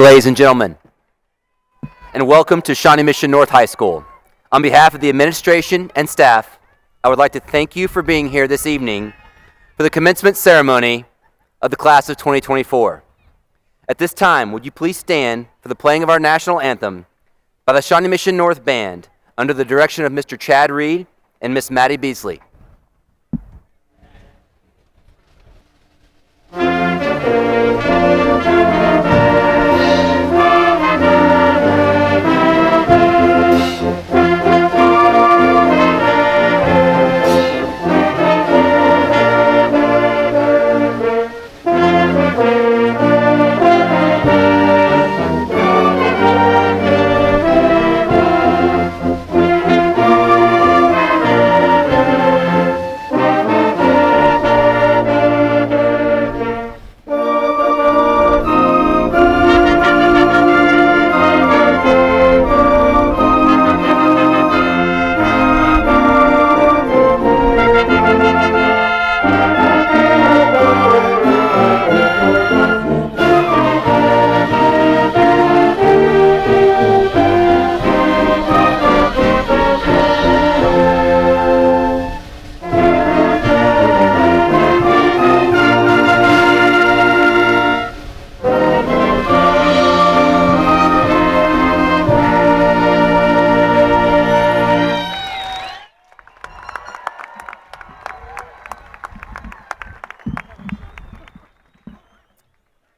ladies and gentlemen, and welcome to Shawnee Mission North High School. On behalf of the administration and staff, I would like to thank you for being here this evening for the commencement ceremony of the class of 2024. At this time, would you please stand for the playing of our national anthem by the Shawnee Mission North Band under the direction of Mr. Chad Reed and Miss Maddie Beasley.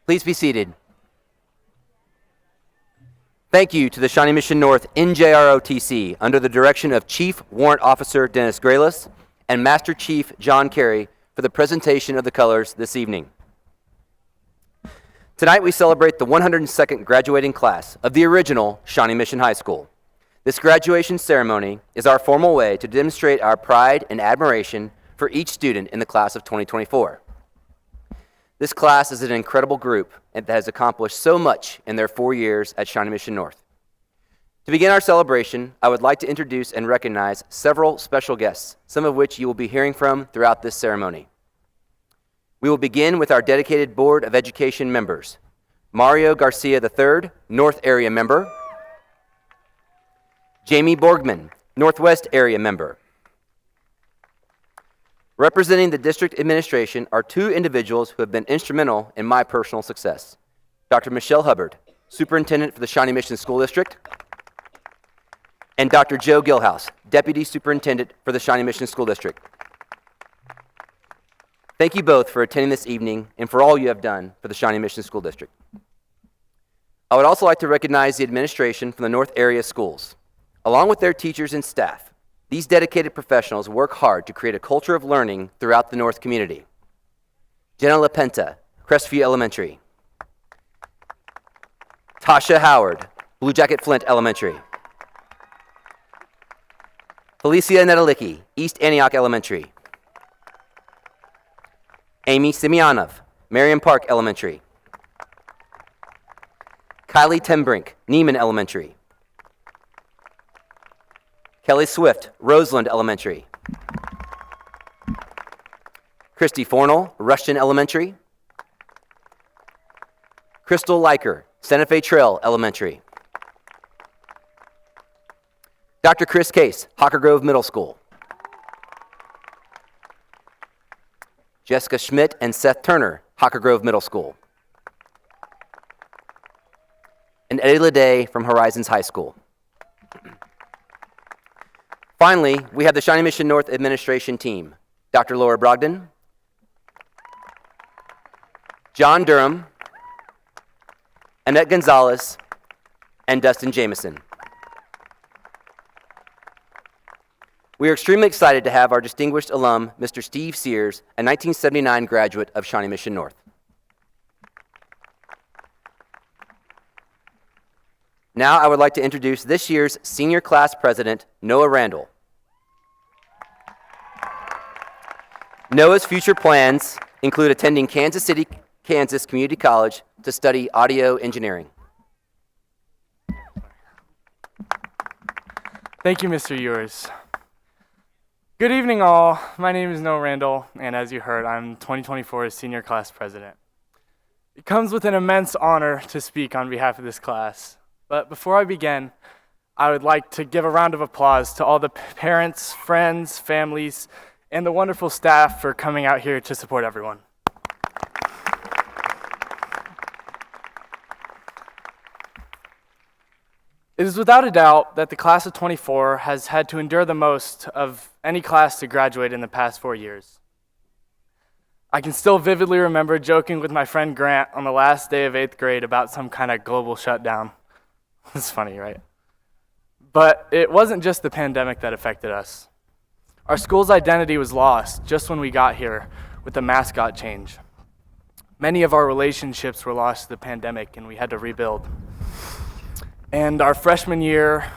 Please be seated. Thank you to the Shawnee Mission North NJROTC under the direction of Chief Warrant Officer Dennis Graylis and Master Chief John Carey for the presentation of the colors this evening. Tonight we celebrate the 102nd graduating class of the original Shawnee Mission High School. This graduation ceremony is our formal way to demonstrate our pride and admiration for each student in the class of 2024. This class is an incredible group that has accomplished so much in their 4 years at Shawnee Mission North. To begin our celebration, I would like to introduce and recognize several special guests, some of which you will be hearing from throughout this ceremony. We will begin with our dedicated Board of Education members. Mario Garcia III, North Area member. Jamie Borgman, Northwest Area member. Representing the district administration are two individuals who have been instrumental in my personal success. Dr. Michelle Hubbard, Superintendent for the Shawnee Mission School District, and Dr. Joe Gilhouse, Deputy Superintendent for the Shawnee Mission School District. Thank you both for attending this evening and for all you have done for the Shawnee Mission School District. I would also like to recognize the administration from the North Area schools. Along with their teachers and staff, these dedicated professionals work hard to create a culture of learning throughout the North community. Jenna LaPenta, Crestview Elementary. Tasha Howard, Blue Jacket Flint Elementary. Felicia Nedalicki, East Antioch Elementary. Amy Semyanov, Marion Park Elementary. Kylie Tembrink, Neiman Elementary. Kelly Swift, Roseland Elementary. Christy Fornell, Rushton Elementary. Crystal Liker, Santa Fe Trail Elementary. Dr. Chris Case, Hawker Grove Middle School. Jessica Schmidt and Seth Turner, Hawker Grove Middle School. And Eddie Leday from Horizons High School. Finally, we have the Shawnee Mission North administration team, Dr. Laura Brogdon, John Durham, Annette Gonzalez, and Dustin Jameson. We are extremely excited to have our distinguished alum, Mr. Steve Sears, a 1979 graduate of Shawnee Mission North. Now I would like to introduce this year's senior class president, Noah Randall. Noah's future plans include attending Kansas City, Kansas Community College to study audio engineering. Thank you, Mr. Ewers. Good evening, all. My name is Noah Randall, and as you heard, I'm 2024's senior class president. It comes with an immense honor to speak on behalf of this class. But before I begin, I would like to give a round of applause to all the parents, friends, families, and the wonderful staff for coming out here to support everyone. It is without a doubt that the class of 24 has had to endure the most of any class to graduate in the past 4 years. I can still vividly remember joking with my friend Grant on the last day of 8th grade about some kind of global shutdown. It's funny, right? But it wasn't just the pandemic that affected us. Our school's identity was lost just when we got here with the mascot change. Many of our relationships were lost to the pandemic and we had to rebuild. And our freshman year,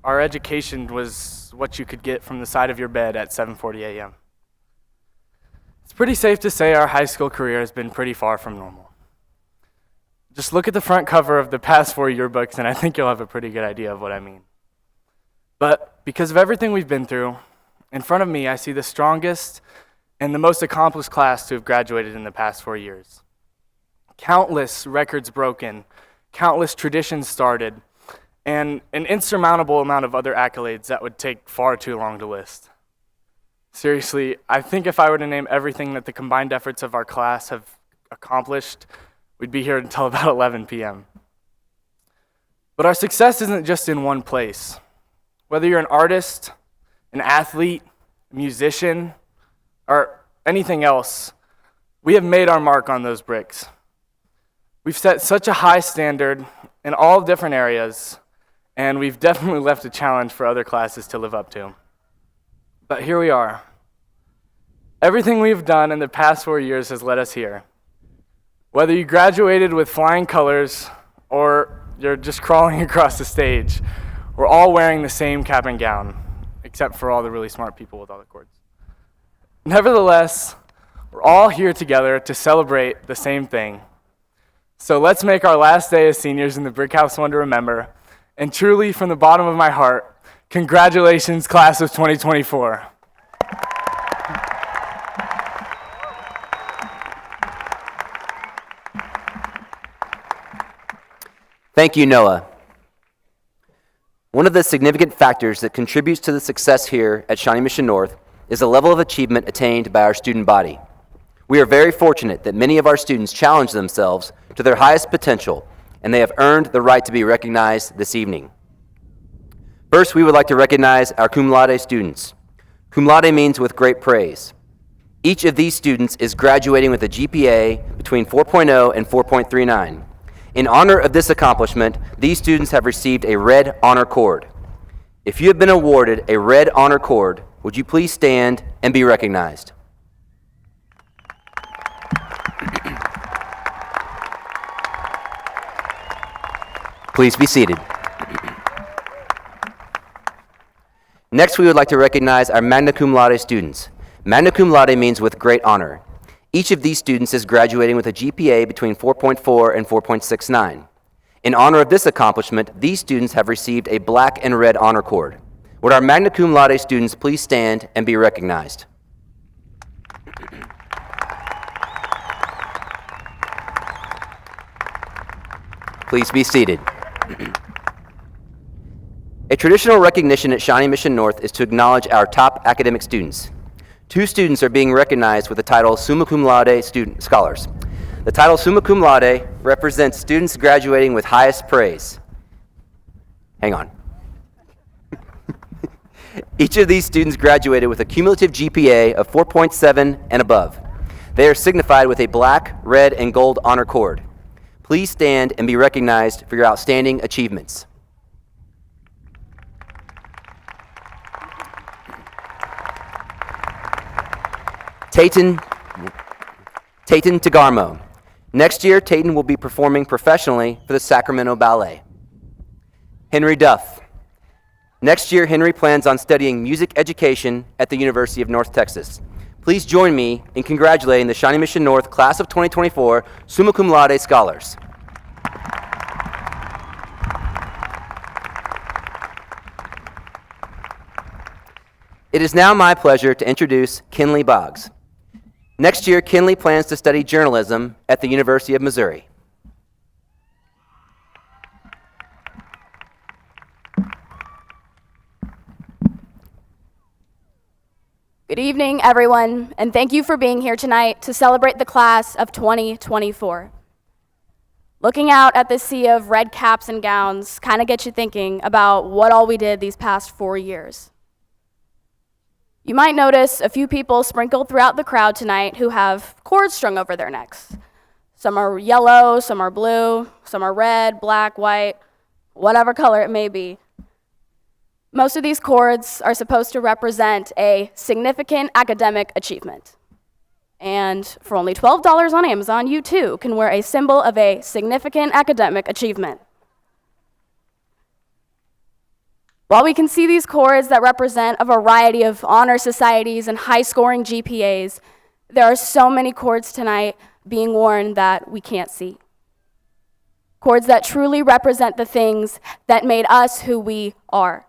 our education was what you could get from the side of your bed at 7:40 a.m. It's pretty safe to say our high school career has been pretty far from normal. Just look at the front cover of the past 4 yearbooks and I think you'll have a pretty good idea of what I mean. But because of everything we've been through, in front of me I see the strongest and the most accomplished class to have graduated in the past 4 years. Countless records broken, countless traditions started, and an insurmountable amount of other accolades that would take far too long to list. Seriously, I think if I were to name everything that the combined efforts of our class have accomplished, we'd be here until about 11 p.m. But our success isn't just in one place. Whether you're an artist, an athlete, a musician, or anything else, we have made our mark on those bricks. We've set such a high standard in all different areas, and we've definitely left a challenge for other classes to live up to. But here we are. Everything we've done in the past 4 years has led us here. Whether you graduated with flying colors or you're just crawling across the stage, we're all wearing the same cap and gown, except for all the really smart people with all the cords. Nevertheless, we're all here together to celebrate the same thing. So let's make our last day as seniors in the Brick House one to remember. And truly, from the bottom of my heart, congratulations, class of 2024. Thank you, Noah. One of the significant factors that contributes to the success here at Shawnee Mission North is the level of achievement attained by our student body. We are very fortunate that many of our students challenge themselves to their highest potential, and they have earned the right to be recognized this evening. First, we would like to recognize our cum laude students. Cum laude means with great praise. Each of these students is graduating with a GPA between 4.0 and 4.39. In honor of this accomplishment, these students have received a red honor cord. If you have been awarded a red honor cord, would you please stand and be recognized? Please be seated. Next, we would like to recognize our magna cum laude students. Magna cum laude means with great honor. Each of these students is graduating with a GPA between 4.4 and 4.69. In honor of this accomplishment, these students have received a black and red honor cord. Would our magna cum laude students please stand and be recognized? Please be seated. A traditional recognition at Shawnee Mission North is to acknowledge our top academic students. 2 students are being recognized with the title Summa Cum Laude Student Scholars. The title Summa Cum Laude represents students graduating with highest praise. Hang on. Each of these students graduated with a cumulative GPA of 4.7 and above. They are signified with a black, red, and gold honor cord. Please stand and be recognized for your outstanding achievements. Tayton Tagarmo. Next year, Tayton will be performing professionally for the Sacramento Ballet. Henry Duff. Next year, Henry plans on studying music education at the University of North Texas. Please join me in congratulating the Shawnee Mission North Class of 2024 Summa Cum Laude Scholars. It is now my pleasure to introduce Kinley Boggs. Next year, Kinley plans to study journalism at the University of Missouri. Good evening, everyone, and thank you for being here tonight to celebrate the class of 2024. Looking out at this sea of red caps and gowns kind of gets you thinking about what all we did these past 4 years. You might notice a few people sprinkled throughout the crowd tonight who have cords strung over their necks. Some are yellow, some are blue, some are red, black, white, whatever color it may be. Most of these cords are supposed to represent a significant academic achievement. And for only $12 on Amazon, you too can wear a symbol of a significant academic achievement. While we can see these cords that represent a variety of honor societies and high-scoring GPAs, there are so many cords tonight being worn that we can't see. Cords that truly represent the things that made us who we are.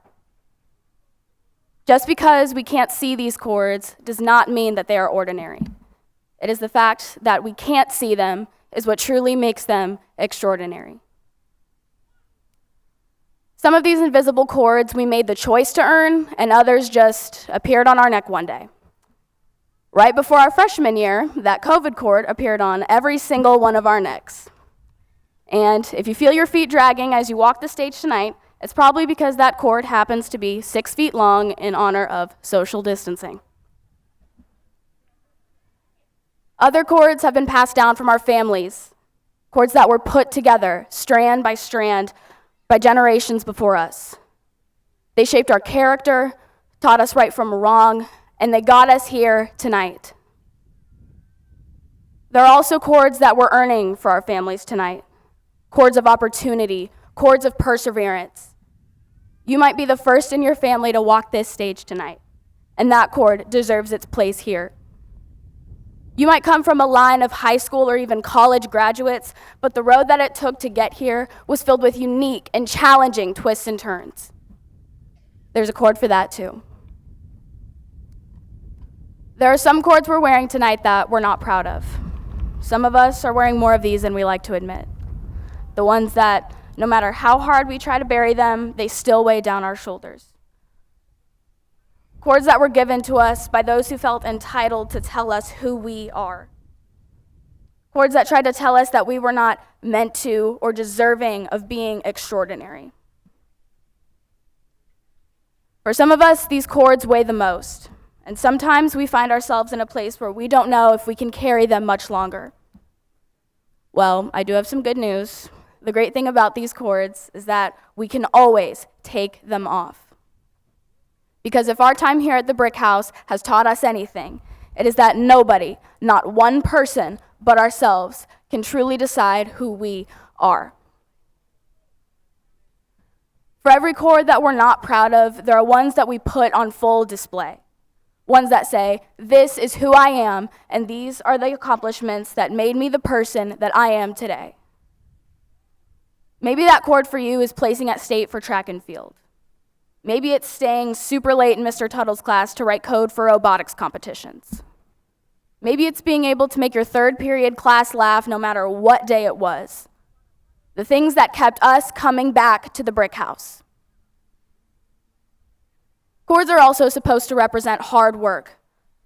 Just because we can't see these cords does not mean that they are ordinary. It is the fact that we can't see them is what truly makes them extraordinary. Some of these invisible cords we made the choice to earn, and others just appeared on our neck one day. Right before our freshman year, that COVID cord appeared on every single one of our necks. And if you feel your feet dragging as you walk the stage tonight, it's probably because that cord happens to be 6 feet long in honor of social distancing. Other cords have been passed down from our families, cords that were put together, strand by strand, by generations before us. They shaped our character, taught us right from wrong, and they got us here tonight. There are also cords that we're earning for our families tonight, cords of opportunity, cords of perseverance. You might be the first in your family to walk this stage tonight, and that cord deserves its place here. You might come from a line of high school or even college graduates, but the road that it took to get here was filled with unique and challenging twists and turns. There's a cord for that too. There are some cords we're wearing tonight that we're not proud of. Some of us are wearing more of these than we like to admit. The ones that, no matter how hard we try to bury them, they still weigh down our shoulders. Cords that were given to us by those who felt entitled to tell us who we are. Cords that tried to tell us that we were not meant to or deserving of being extraordinary. For some of us, these cords weigh the most, and sometimes we find ourselves in a place where we don't know if we can carry them much longer. Well, I do have some good news. The great thing about these cords is that we can always take them off. Because if our time here at the Brick House has taught us anything, it is that nobody, not one person, but ourselves, can truly decide who we are. For every cord that we're not proud of, there are ones that we put on full display. Ones that say, this is who I am, and these are the accomplishments that made me the person that I am today. Maybe that cord for you is placing at state for track and field. Maybe it's staying super late in Mr. Tuttle's class to write code for robotics competitions. Maybe it's being able to make your third period class laugh no matter what day it was. The things that kept us coming back to the Brick House. Cords are also supposed to represent hard work.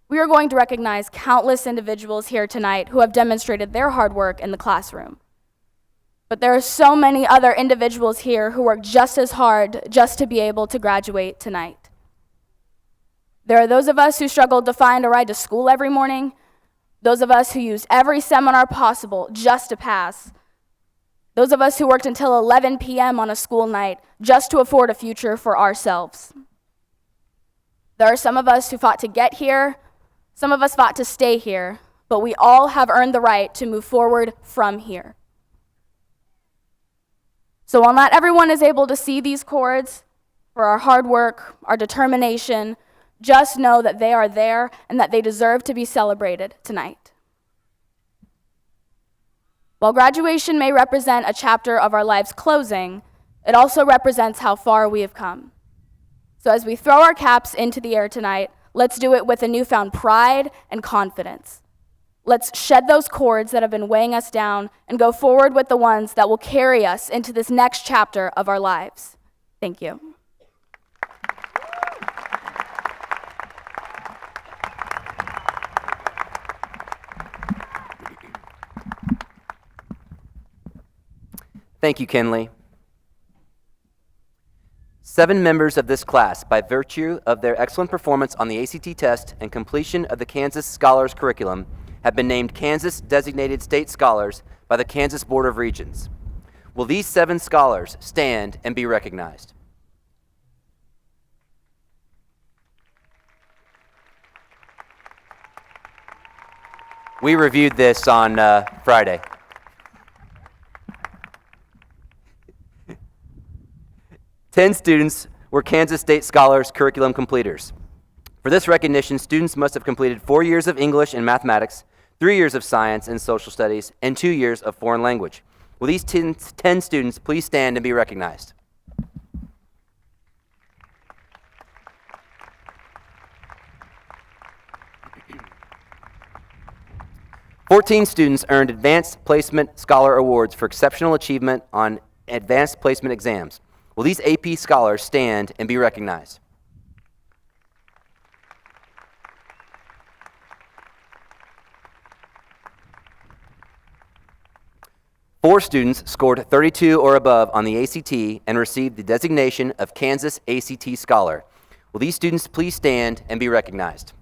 We are going to recognize countless individuals here tonight who have demonstrated their hard work in the classroom. But there are so many other individuals here who work just as hard just to be able to graduate tonight. There are those of us who struggled to find a ride to school every morning, those of us who used every seminar possible just to pass, those of us who worked until 11 p.m. on a school night just to afford a future for ourselves. There are some of us who fought to get here, some of us fought to stay here, but we all have earned the right to move forward from here. So while not everyone is able to see these cords for our hard work, our determination, just know that they are there and that they deserve to be celebrated tonight. While graduation may represent a chapter of our lives closing, it also represents how far we have come. So as we throw our caps into the air tonight, let's do it with a newfound pride and confidence. Let's shed those cords that have been weighing us down and go forward with the ones that will carry us into this next chapter of our lives. Thank you. Thank you, Kinley. 7 members of this class, by virtue of their excellent performance on the ACT test and completion of the Kansas Scholars Curriculum, have been named Kansas Designated State Scholars by the Kansas Board of Regents. Will these 7 scholars stand and be recognized? We reviewed this on Friday. Ten students were Kansas State Scholars Curriculum completers. For this recognition, students must have completed 4 years of English and mathematics, 3 years of science and social studies, and 2 years of foreign language. Will these 10 students please stand and be recognized? "14 students earned Advanced Placement Scholar Awards for exceptional achievement on advanced placement exams. Will these AP scholars stand and be recognized?" "4 students scored 32 or above on the ACT and received the designation of Kansas ACT Scholar. Will these students please stand and be recognized?"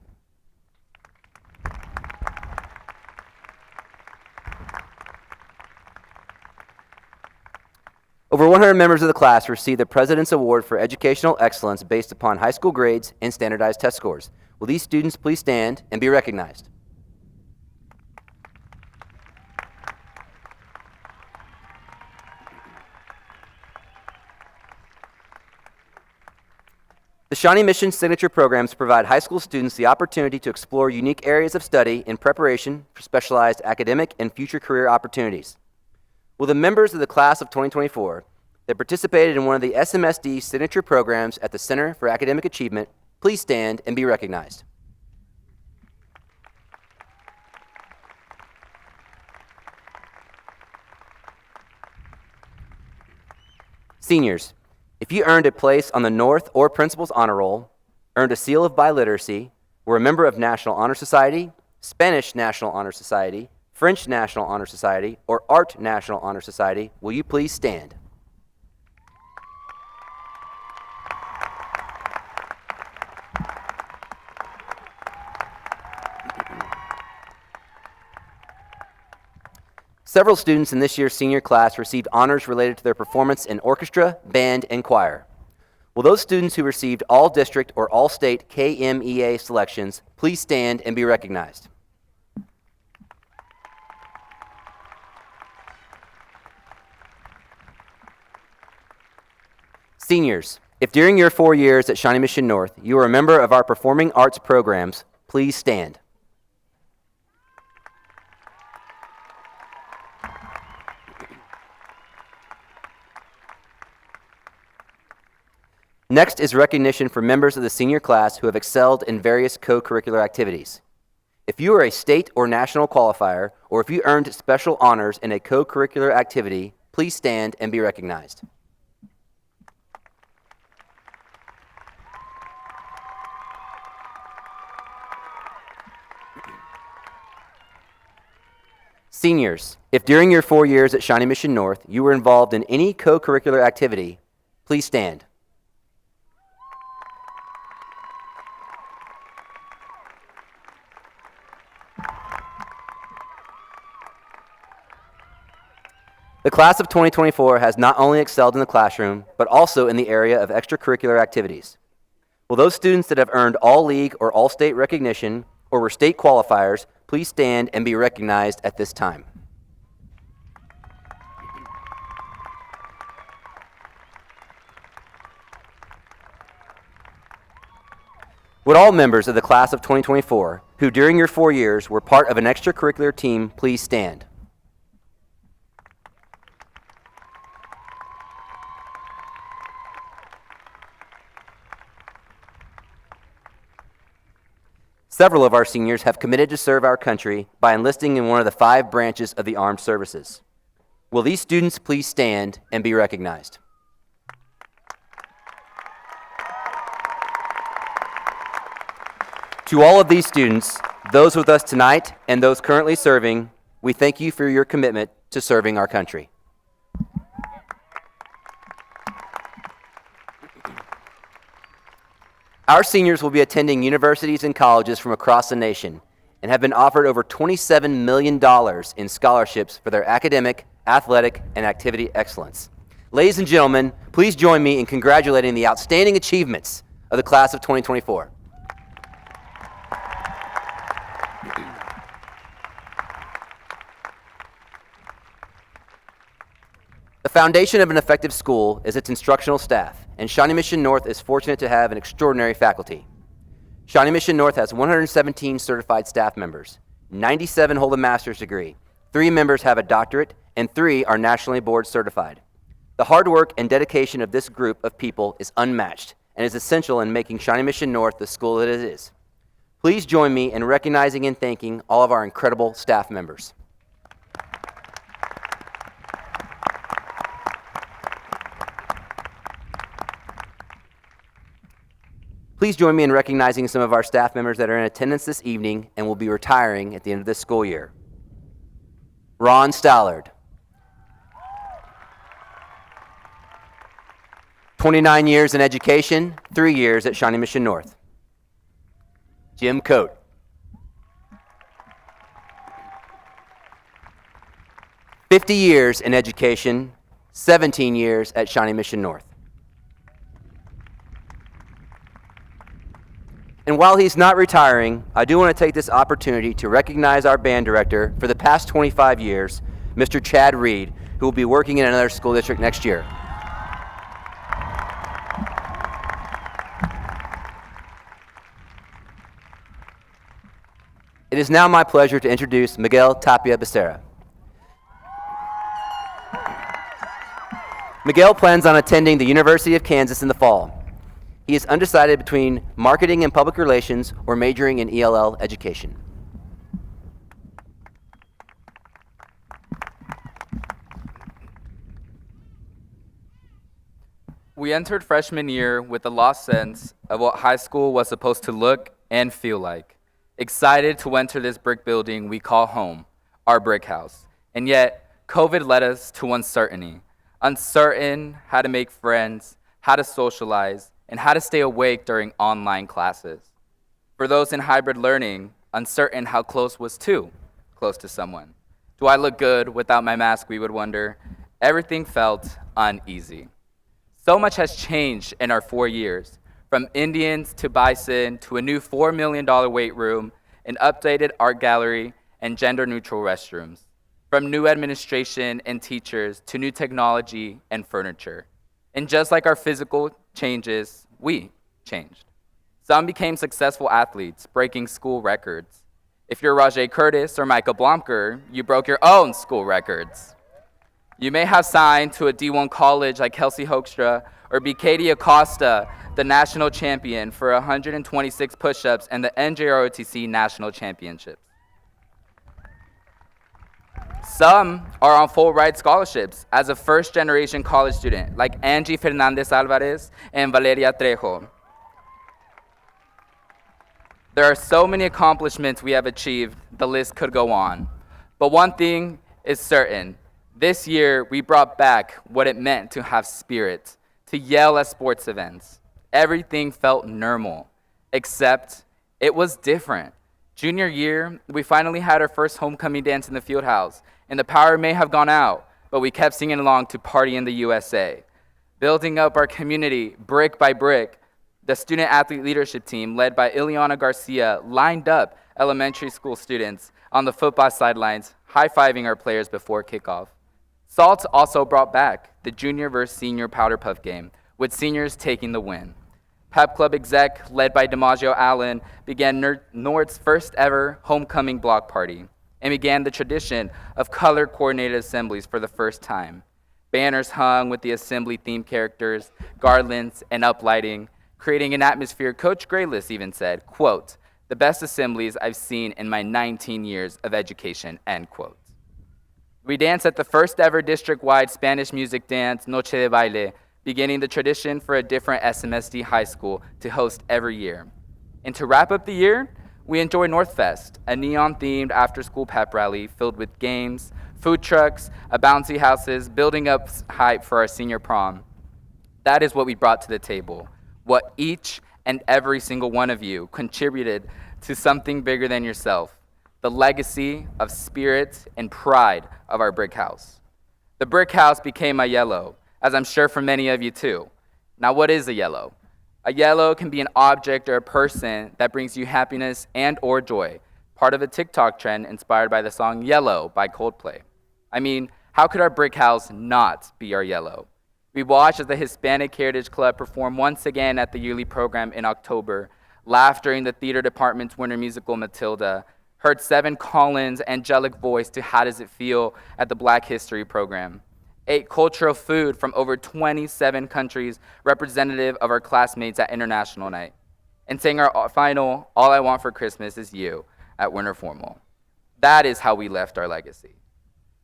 Over 100 members of the class received the President's Award for Educational Excellence based upon high school grades and standardized test scores. Will these students please stand and be recognized? The Shawnee Mission Signature Programs provide high school students the opportunity to explore unique areas of study in preparation for specialized academic and future career opportunities. Will the members of the class of 2024 that participated in one of the SMSD signature programs at the Center for Academic Achievement please stand and be recognized? Seniors, if you earned a place on the North or Principal's Honor Roll, earned a seal of biliteracy, were a member of National Honor Society, Spanish National Honor Society, French National Honor Society, or Art National Honor Society, will you please stand? Several students in this year's senior class received honors related to their performance in orchestra, band, and choir. Will those students who received all district or all state KMEA selections please stand and be recognized? Seniors, if during your 4 years at Shawnee Mission North you are a member of our performing arts programs, please stand. Next is recognition for members of the senior class who have excelled in various co-curricular activities. If you are a state or national qualifier, or if you earned special honors in a co-curricular activity, please stand and be recognized. Seniors, if during your 4 years at Shawnee Mission North you were involved in any co-curricular activity, please stand. The class of 2024 has not only excelled in the classroom, but also in the area of extracurricular activities. Will those students that have earned all league or all state recognition or were state qualifiers please stand and be recognized at this time? Would all members of the class of 2024 who during your 4 years were part of an extracurricular team please stand? Several of our seniors have committed to serve our country by enlisting in one of the 5 branches of the armed services. Will these students please stand and be recognized? To all of these students, those with us tonight and those currently serving, we thank you for your commitment to serving our country. Our seniors will be attending universities and colleges from across the nation and have been offered over $27 million in scholarships for their academic, athletic, and activity excellence. Ladies and gentlemen, please join me in congratulating the outstanding achievements of the class of 2024. The foundation of an effective school is its instructional staff, and Shawnee Mission North is fortunate to have an extraordinary faculty. Shawnee Mission North has 117 certified staff members, 97 hold a master's degree, 3 members have a doctorate, and 3 are nationally board certified. The hard work and dedication of this group of people is unmatched and is essential in making Shawnee Mission North the school that it is. Please join me in recognizing and thanking all of our incredible staff members. Please join me in recognizing some of our staff members that are in attendance this evening and will be retiring at the end of this school year. Ron Stallard, 29 years in education, 3 years at Shawnee Mission North. Jim Coate, 50 years in education, 17 years at Shawnee Mission North. And while he's not retiring, I do want to take this opportunity to recognize our band director for the past 25 years, Mr. Chad Reed, who will be working in another school district next year. It is now my pleasure to introduce Miguel Tapia Becerra. Miguel plans on attending the University of Kansas in the fall. He is undecided between marketing and public relations or majoring in ELL education. We entered freshman year with a lost sense of what high school was supposed to look and feel like. Excited to enter this brick building we call home, our brick house. And yet, COVID led us to uncertainty. Uncertain how to make friends, how to socialize, and how to stay awake during online classes. For those in hybrid learning, uncertain how close was too close to someone. Do I look good without my mask, we would wonder. Everything felt uneasy. So much has changed in our 4 years, from Indians to Bison to a new $4 million weight room, an updated art gallery, and gender-neutral restrooms. From new administration and teachers to new technology and furniture. And just like our physical changes, we changed. Some became successful athletes, breaking school records. If you're Rajay Curtis or Micah Blomker, you broke your own school records. You may have signed to a D1 college like Kelsey Hoekstra or be Katie Acosta, the national champion for 126 push-ups and the NJROTC national championships. Some are on full ride scholarships as a first-generation college student, like Angie Fernandez Alvarez and Valeria Trejo. There are so many accomplishments we have achieved, the list could go on. But one thing is certain. This year, we brought back what it meant to have spirit, to yell at sports events. Everything felt normal, except it was different. Junior year, we finally had our first homecoming dance in the field house, and the power may have gone out, but we kept singing along to Party in the USA. Building up our community brick by brick, the student athlete leadership team, led by Ileana Garcia, lined up elementary school students on the football sidelines, high-fiving our players before kickoff. SALT also brought back the junior versus senior powder puff game, with seniors taking the win. Pep Club exec, led by DiMaggio Allen, began Nord's first ever homecoming block party and began the tradition of color-coordinated assemblies for the first time. Banners hung with the assembly-themed characters, garlands, and uplighting, creating an atmosphere Coach Graylis even said, quote, The best assemblies I've seen in my 19 years of education, end quote. We danced at the first ever district-wide Spanish music dance, Noche de Baile, beginning the tradition for a different SMSD high school to host every year. And to wrap up the year, we enjoy Northfest, a neon-themed after-school pep rally filled with games, food trucks, bouncy houses, building up hype for our senior prom. That is what we brought to the table, what each and every single one of you contributed to something bigger than yourself, the legacy of spirit and pride of our brick house. The brick house became a yellow, as I'm sure for many of you too. Now, what is a yellow? A yellow can be an object or a person that brings you happiness and or joy, part of a TikTok trend inspired by the song Yellow by Coldplay. I mean, how could our brick house not be our yellow? We watched as the Hispanic Heritage Club performed once again at the yearly program in October, laughed during the theater department's winter musical Matilda, heard Seven Collins' angelic voice to How Does It Feel at the Black History program, ate cultural food from over 27 countries representative of our classmates at International Night, and sang our final All I Want for Christmas Is You at Winter Formal. That is how we left our legacy.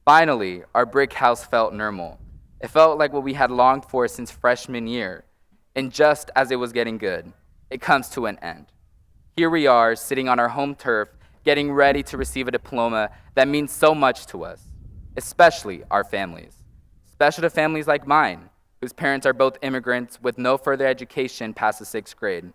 Finally, our brick house felt normal. It felt like what we had longed for since freshman year, and just as it was getting good, it comes to an end. Here we are, sitting on our home turf, getting ready to receive a diploma that means so much to us, especially our families. Special to families like mine, whose parents are both immigrants with no further education past the 6th grade.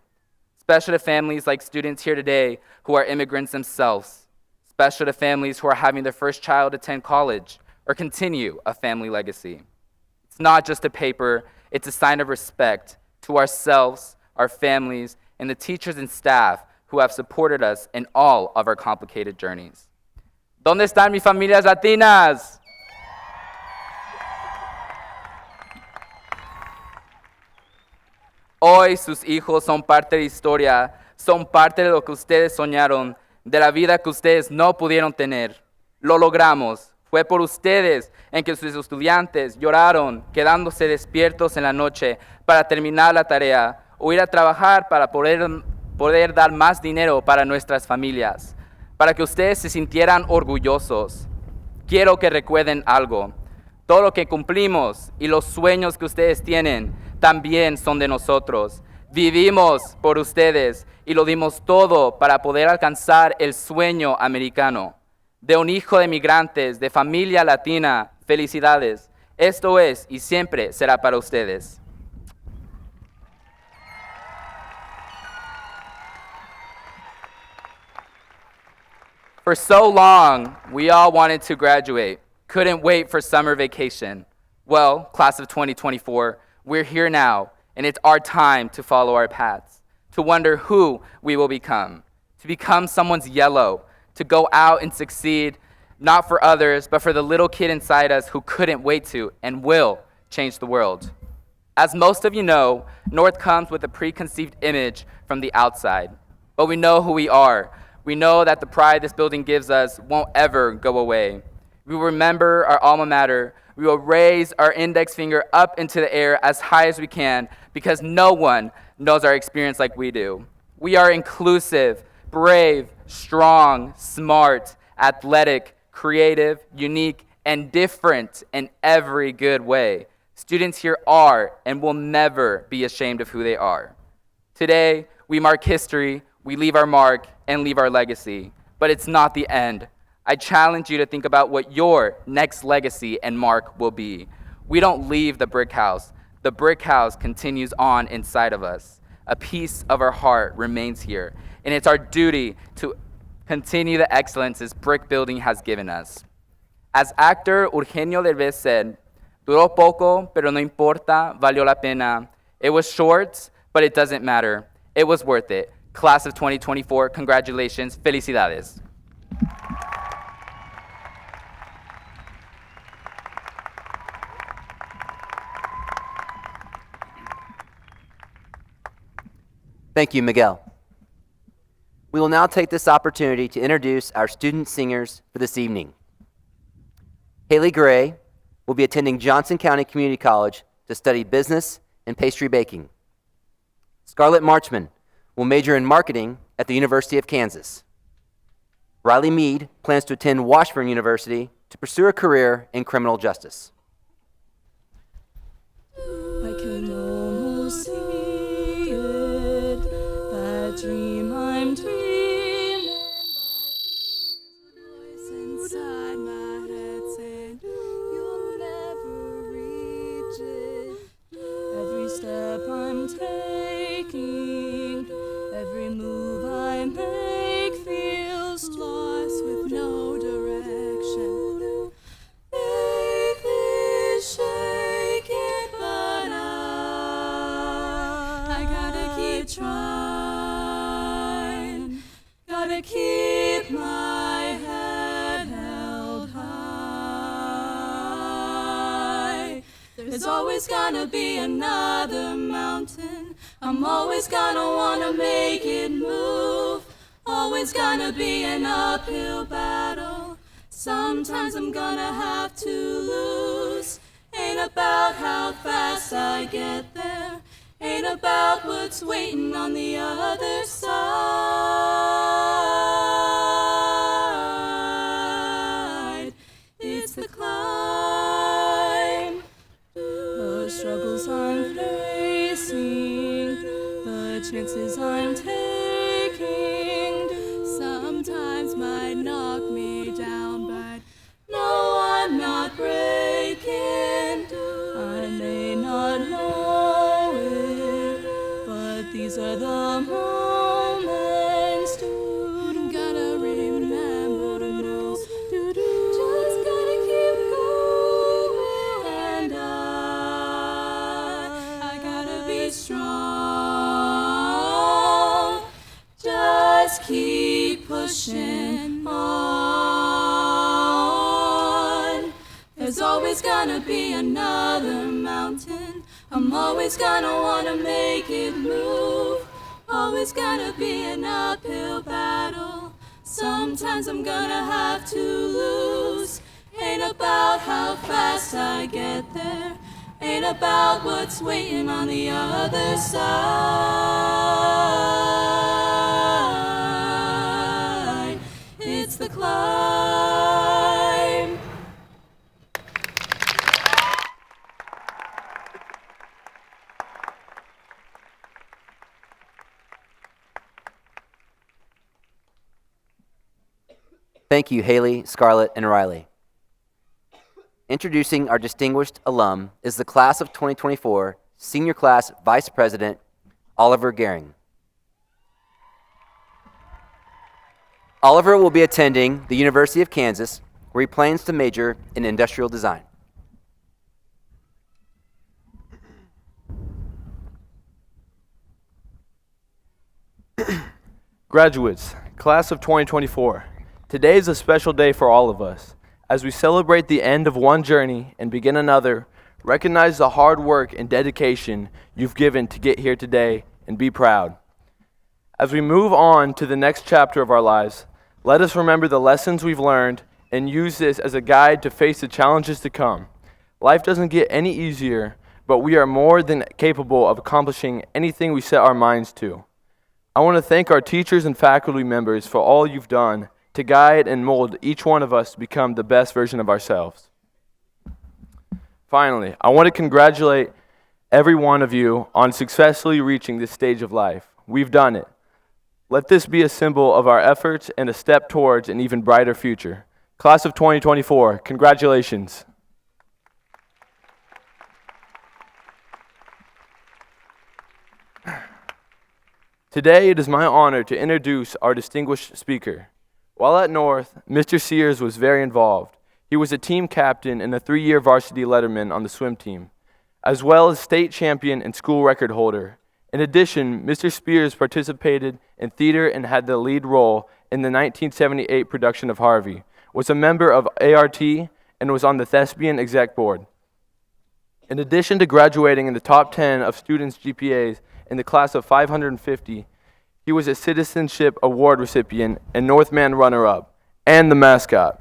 Special to families like students here today who are immigrants themselves. Special to families who are having their first child attend college or continue a family legacy. It's not just a paper, it's a sign of respect to ourselves, our families, and the teachers and staff who have supported us in all of our complicated journeys. ¿Dónde están mis familias latinas? Hoy sus hijos son parte de la historia, son parte de lo que ustedes soñaron, de la vida que ustedes no pudieron tener. Lo logramos. Fue por ustedes en que sus estudiantes lloraron, quedándose despiertos en la noche para terminar la tarea o ir a trabajar para poder dar más dinero para nuestras familias, para que ustedes se sintieran orgullosos. Quiero que recuerden algo. Todo lo que cumplimos y los sueños que ustedes tienen también son de nosotros. Vivimos por ustedes y lo dimos todo para poder alcanzar el sueño americano. De un hijo de migrantes, de familia latina, felicidades. Esto es y siempre será para ustedes. For so long, we all wanted to graduate. Couldn't wait for summer vacation. Well, class of 2024, we're here now, and it's our time to follow our paths, to wonder who we will become, to become someone's yellow, to go out and succeed, not for others, but for the little kid inside us who couldn't wait to and will change the world. As most of you know, North comes with a preconceived image from the outside, but we know who we are. We know that the pride this building gives us won't ever go away. We will remember our alma mater. We will raise our index finger up into the air as high as we can because no one knows our experience like we do. We are inclusive, brave, strong, smart, athletic, creative, unique, and different in every good way. Students here are and will never be ashamed of who they are. Today, we mark history, we leave our mark, and leave our legacy. But it's not the end. I challenge you to think about what your next legacy and mark will be. We don't leave the brick house. The brick house continues on inside of us. A piece of our heart remains here, and it's our duty to continue the excellence this brick building has given us. As actor Eugenio Derbez said, duró poco, pero no importa, valió la pena. It was short, but it doesn't matter. It was worth it. Class of 2024, congratulations, felicidades. Thank you, Miguel. We will now take this opportunity to introduce our student singers for this evening. Haley Gray will be attending Johnson County Community College to study business and pastry baking. Scarlett Marchman will major in marketing at the University of Kansas. Riley Mead plans to attend Washburn University to pursue a career in criminal justice. I can almost see it, that dream I'm dreaming. Voice inside my head saying, you'll never reach it. Every step I'm taking, every move I make feels lost with no direction. Faith is shaking, but I gotta keep trying. Gotta keep my head held high. There's always gonna be another mountain. I'm always gonna wanna make it move. Always gonna be an uphill battle. Sometimes I'm gonna have to lose. Ain't about how fast I get there. Ain't about what's waiting on the other side. It's the climb. The struggles I'm facing, the chances I'm taking, sometimes might knock me down, but no, I'm not breaking. I may not know it, but these are the moments. Gotta remember to know. Just gotta keep going, and I gotta be strong. Just keep pushing on. There's always gonna be another mountain. I'm always gonna wanna make it move. Always gonna be an uphill battle. Sometimes I'm gonna have to lose. Ain't about how fast I get there. Ain't about what's waiting on the other side. It's the climb. Thank you, Haley, Scarlett, and Riley. Introducing our distinguished alum is the Class of 2024 Senior Class Vice President, Oliver Gehring. Oliver will be attending the University of Kansas, where he plans to major in industrial design. Graduates, Class of 2024, today is a special day for all of us. As we celebrate the end of one journey and begin another, recognize the hard work and dedication you've given to get here today and be proud. As we move on to the next chapter of our lives, let us remember the lessons we've learned and use this as a guide to face the challenges to come. Life doesn't get any easier, but we are more than capable of accomplishing anything we set our minds to. I want to thank our teachers and faculty members for all you've done to guide and mold each one of us to become the best version of ourselves. Finally, I want to congratulate every one of you on successfully reaching this stage of life. We've done it. Let this be a symbol of our efforts and a step towards an even brighter future. Class of 2024, congratulations. Today, it is my honor to introduce our distinguished speaker. While at North, Mr. Sears was very involved. He was a team captain and a 3-year varsity letterman on the swim team, as well as state champion and school record holder. In addition, Mr. Spears participated in theater and had the lead role in the 1978 production of Harvey, was a member of ART, and was on the Thespian Exec Board. In addition to graduating in the top 10 of students' GPAs in the class of 550, he was a Citizenship Award recipient and Northman runner-up, and the mascot.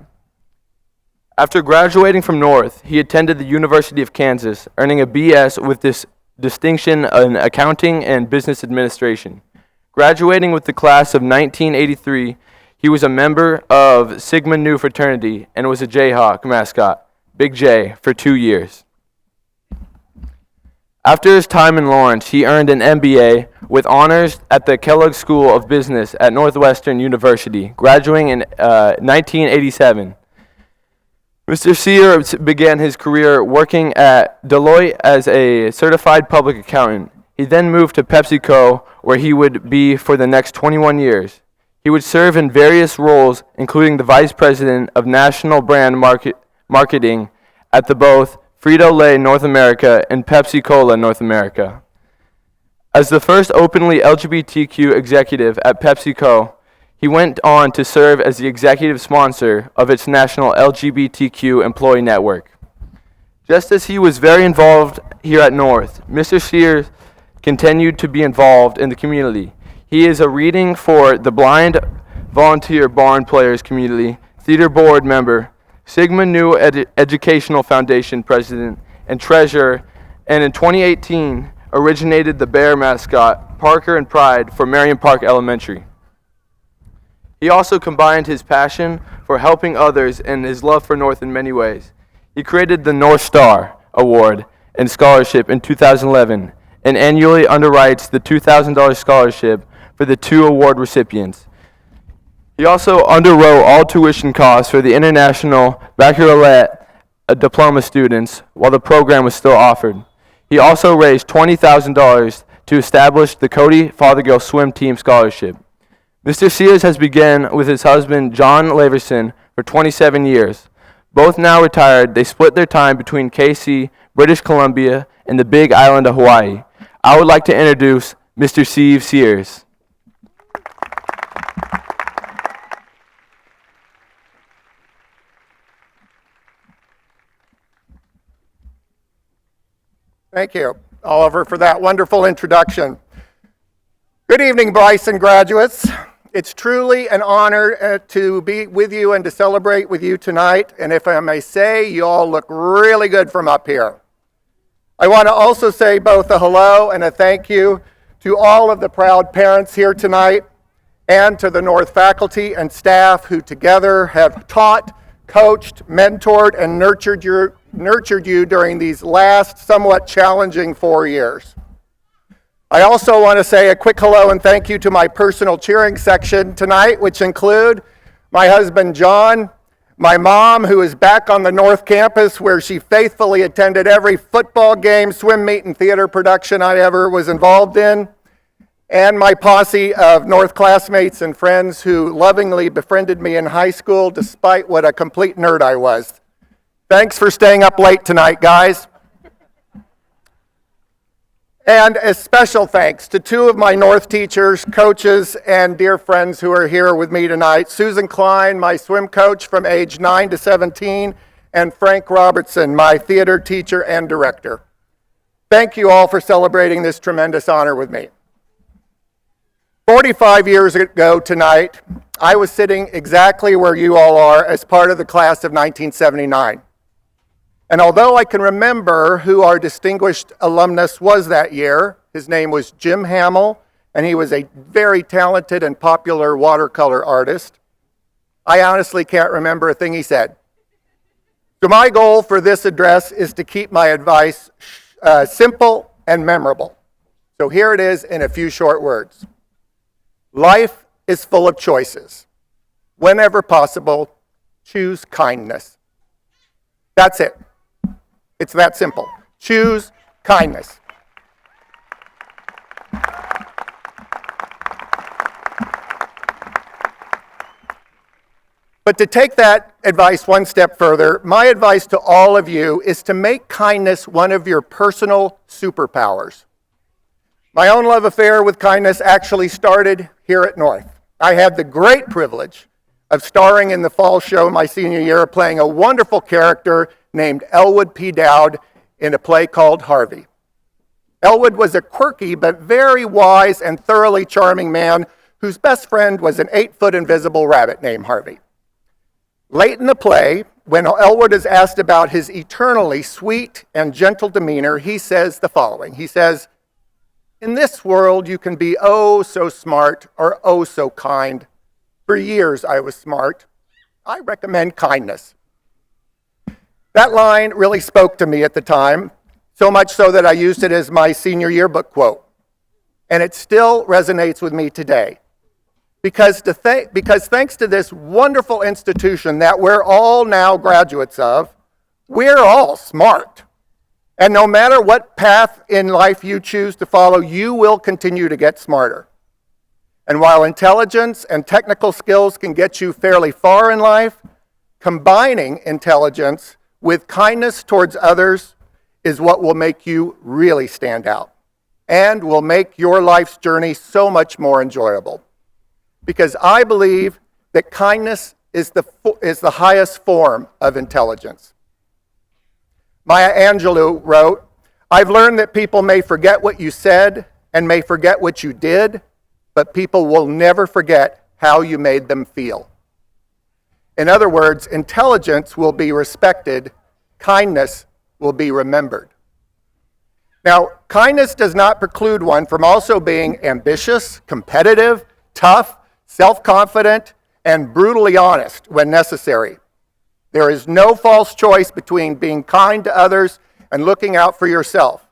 After graduating from North, he attended the University of Kansas, earning a BS with this distinction in accounting and business administration. Graduating with the class of 1983, he was a member of Sigma Nu fraternity and was a Jayhawk mascot, Big J, for 2 years. After his time in Lawrence, he earned an MBA with honors at the Kellogg School of Business at Northwestern University, graduating in 1987. Mr. Sears began his career working at Deloitte as a certified public accountant. He then moved to PepsiCo, where he would be for the next 21 years. He would serve in various roles, including the Vice President of National Brand Marketing at the both Frito-Lay North America and Pepsi-Cola North America. As the first openly LGBTQ executive at PepsiCo, he went on to serve as the executive sponsor of its national LGBTQ employee network. Just as he was very involved here at North, Mr. Sears continued to be involved in the community. He is a reading for the Blind Volunteer Barn Players Community, theater board member, Sigma Nu Educational Foundation president and treasurer, and in 2018 originated the bear mascot, Parker and Pride, for Marion Park Elementary. He also combined his passion for helping others and his love for North in many ways. He created the North Star Award and Scholarship in 2011 and annually underwrites the $2,000 scholarship for the 2 award recipients. He also underwrote all tuition costs for the International Baccalaureate diploma students while the program was still offered. He also raised $20,000 to establish the Cody Fothergill Swim Team Scholarship. Mr. Sears has begun with his husband, John Laverson, for 27 years. Both now retired, they split their time between KC, British Columbia, and the Big Island of Hawaii. I would like to introduce Mr. Steve Sears. Thank you, Oliver, for that wonderful introduction. Good evening, Bryson graduates. It's truly an honor to be with you and to celebrate with you tonight. And if I may say, you all look really good from up here. I want to also say both a hello and a thank you to all of the proud parents here tonight and to the North faculty and staff who together have taught, coached, mentored, and nurtured you during these last somewhat challenging 4 years. I also want to say a quick hello and thank you to my personal cheering section tonight, which include my husband John, my mom, who is back on the North Campus where she faithfully attended every football game, swim meet, and theater production I ever was involved in, and my posse of North classmates and friends who lovingly befriended me in high school despite what a complete nerd I was. Thanks for staying up late tonight, guys. And a special thanks to 2 of my North teachers, coaches, and dear friends who are here with me tonight. Susan Klein, my swim coach from age 9 to 17, and Frank Robertson, my theater teacher and director. Thank you all for celebrating this tremendous honor with me. 45 years ago tonight, I was sitting exactly where you all are as part of the class of 1979. And although I can remember who our distinguished alumnus was that year, his name was Jim Hamill, and he was a very talented and popular watercolor artist, I honestly can't remember a thing he said. So my goal for this address is to keep my advice simple and memorable. So here it is in a few short words. Life is full of choices. Whenever possible, choose kindness. That's it. It's that simple. Choose kindness. But to take that advice one step further, my advice to all of you is to make kindness one of your personal superpowers. My own love affair with kindness actually started here at North. I had the great privilege of starring in the fall show my senior year, playing a wonderful character named Elwood P. Dowd in a play called Harvey. Elwood was a quirky but very wise and thoroughly charming man whose best friend was an 8-foot invisible rabbit named Harvey. Late in the play, when Elwood is asked about his eternally sweet and gentle demeanor, he says the following. He says, In this world, you can be oh so smart or oh so kind. For years, I was smart. I recommend kindness. That line really spoke to me at the time, so much so that I used it as my senior yearbook quote. And it still resonates with me today. Because thanks to this wonderful institution that we're all now graduates of, we're all smart. And no matter what path in life you choose to follow, you will continue to get smarter. And while intelligence and technical skills can get you fairly far in life, combining intelligence with kindness towards others is what will make you really stand out and will make your life's journey so much more enjoyable. Because I believe that kindness is the highest form of intelligence. Maya Angelou wrote, "I've learned that people may forget what you said and may forget what you did, but people will never forget how you made them feel." In other words, intelligence will be respected, kindness will be remembered. Now, kindness does not preclude one from also being ambitious, competitive, tough, self-confident, and brutally honest when necessary. There is no false choice between being kind to others and looking out for yourself.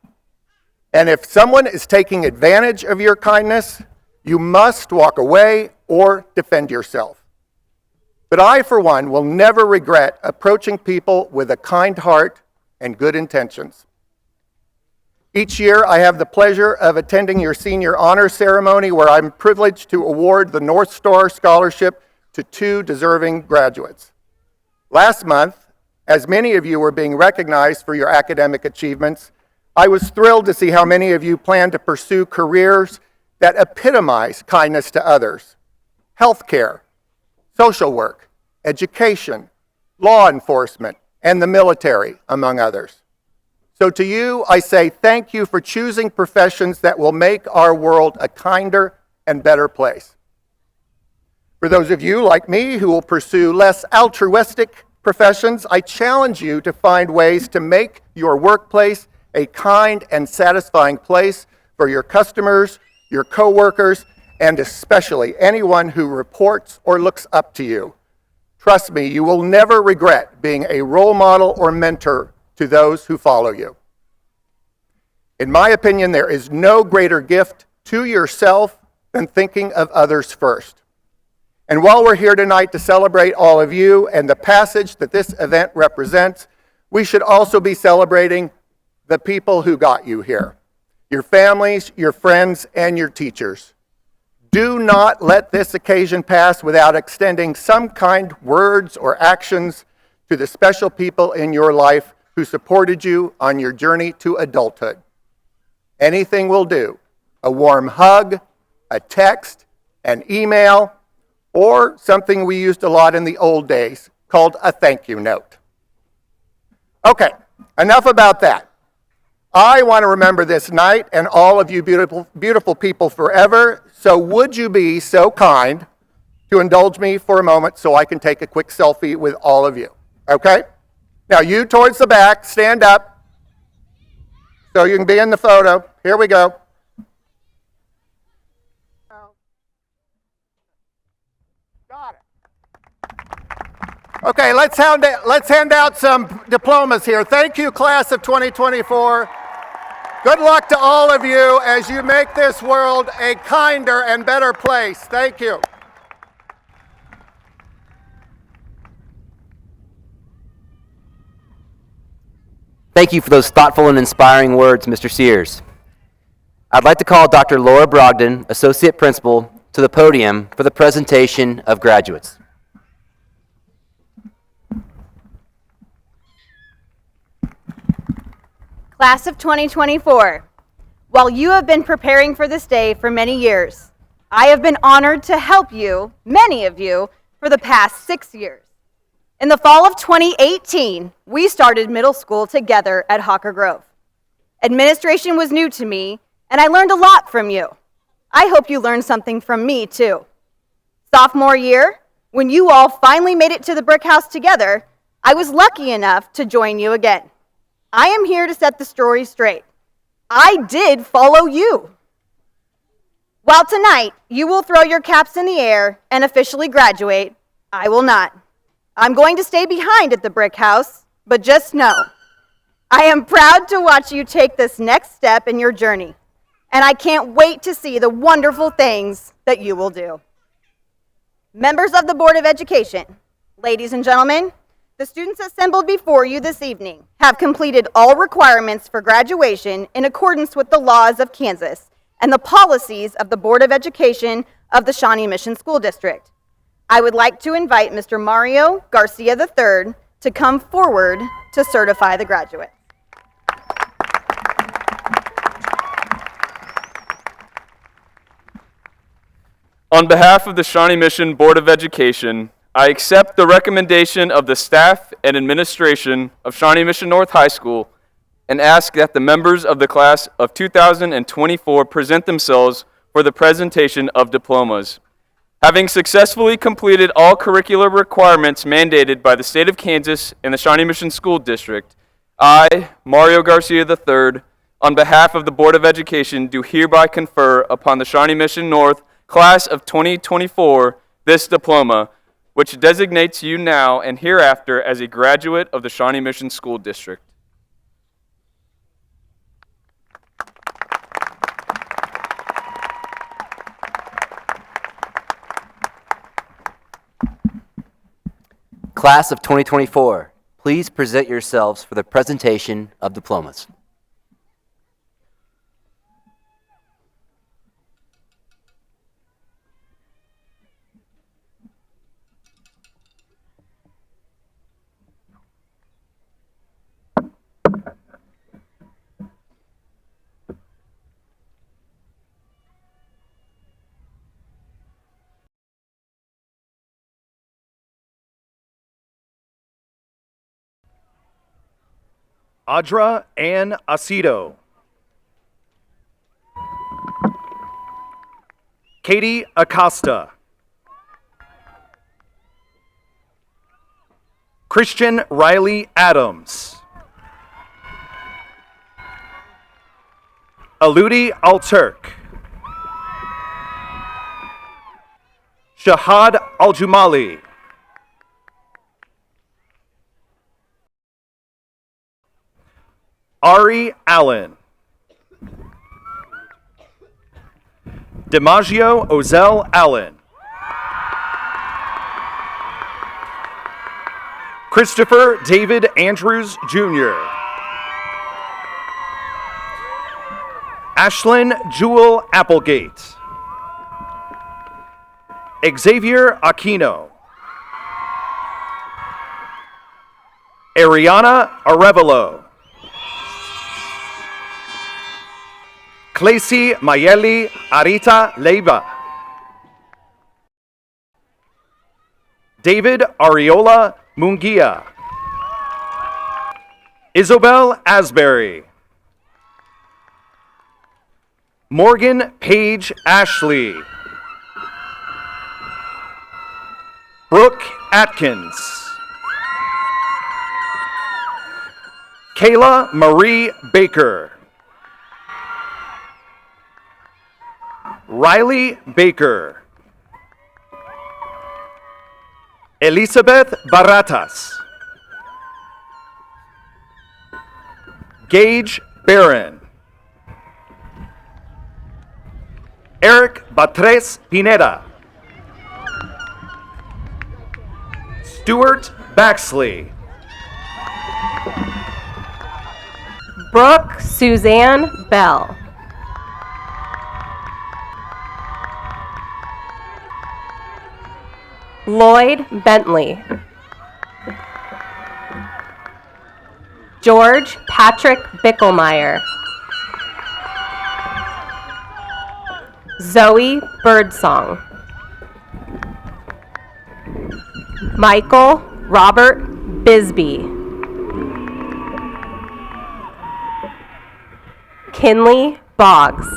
And if someone is taking advantage of your kindness, you must walk away or defend yourself. But I, for one, will never regret approaching people with a kind heart and good intentions. Each year, I have the pleasure of attending your senior honor ceremony where I'm privileged to award the North Star Scholarship to 2 deserving graduates. Last month, as many of you were being recognized for your academic achievements, I was thrilled to see how many of you plan to pursue careers that epitomize kindness to others: healthcare, social work, education, law enforcement, and the military, among others. So to you, I say thank you for choosing professions that will make our world a kinder and better place. For those of you like me who will pursue less altruistic professions, I challenge you to find ways to make your workplace a kind and satisfying place for your customers, your coworkers, and especially anyone who reports or looks up to you. Trust me, you will never regret being a role model or mentor to those who follow you. In my opinion, there is no greater gift to yourself than thinking of others first. And while we're here tonight to celebrate all of you and the passage that this event represents, we should also be celebrating the people who got you here: your families, your friends, and your teachers. Do not let this occasion pass without extending some kind words or actions to the special people in your life who supported you on your journey to adulthood. Anything will do: a warm hug, a text, an email, or something we used a lot in the old days called a thank you note. Okay, enough about that. I want to remember this night and all of you beautiful, beautiful people forever, so would you be so kind to indulge me for a moment so I can take a quick selfie with all of you, okay? Now you towards the back, stand up so you can be in the photo. Here we go. Got it. Okay, let's hand out some diplomas here. Thank you, class of 2024. Good luck to all of you as you make this world a kinder and better place. Thank you. Thank you for those thoughtful and inspiring words, Mr. Sears. I'd like to call Dr. Laura Brogdon, Associate Principal, to the podium for the presentation of graduates. Class of 2024, while you have been preparing for this day for many years, I have been honored to help you, many of you, for the past 6 years. In the fall of 2018, we started middle school together at Hawker Grove. Administration was new to me, and I learned a lot from you. I hope you learned something from me, too. Sophomore year, when you all finally made it to the brick house together, I was lucky enough to join you again. I am here to set the story straight. I did follow you. While tonight you will throw your caps in the air and officially graduate, I will not. I'm going to stay behind at the brick house, but just know, I am proud to watch you take this next step in your journey, and I can't wait to see the wonderful things that you will do. Members of the Board of Education, ladies and gentlemen, the students assembled before you this evening have completed all requirements for graduation in accordance with the laws of Kansas and the policies of the Board of Education of the Shawnee Mission School District. I would like to invite Mr. Mario Garcia III to come forward to certify the graduates. On behalf of the Shawnee Mission Board of Education, I accept the recommendation of the staff and administration of Shawnee Mission North High School and ask that the members of the class of 2024 present themselves for the presentation of diplomas. Having successfully completed all curricular requirements mandated by the state of Kansas and the Shawnee Mission School District, I, Mario Garcia III, on behalf of the Board of Education, do hereby confer upon the Shawnee Mission North Class of 2024 this diploma, which designates you now and hereafter as a graduate of the Shawnee Mission School District. Class of 2024, please present yourselves for the presentation of diplomas. Audra Ann Aceto. Katie Acosta. Christian Riley Adams. Aludi Alturk. Shahad Aljumali. Ari Allen. DiMaggio Ozell Allen. Christopher David Andrews Jr. Ashlyn Jewel Applegate. Xavier Aquino. Ariana Arevalo. Claycy Mayeli Arita Leiva. David Ariola Mungia. Isobel Asbury. Morgan Page Ashley. Brooke Atkins. Kayla Marie Baker. Riley Baker. Elizabeth Baratas. Gage Barron. Eric Batres Pineda. Stuart Baxley. Brooke Suzanne Bell. Lloyd Bentley. George Patrick Bickelmeyer. Zoe Birdsong. Michael Robert Bisbee. Kinley Boggs.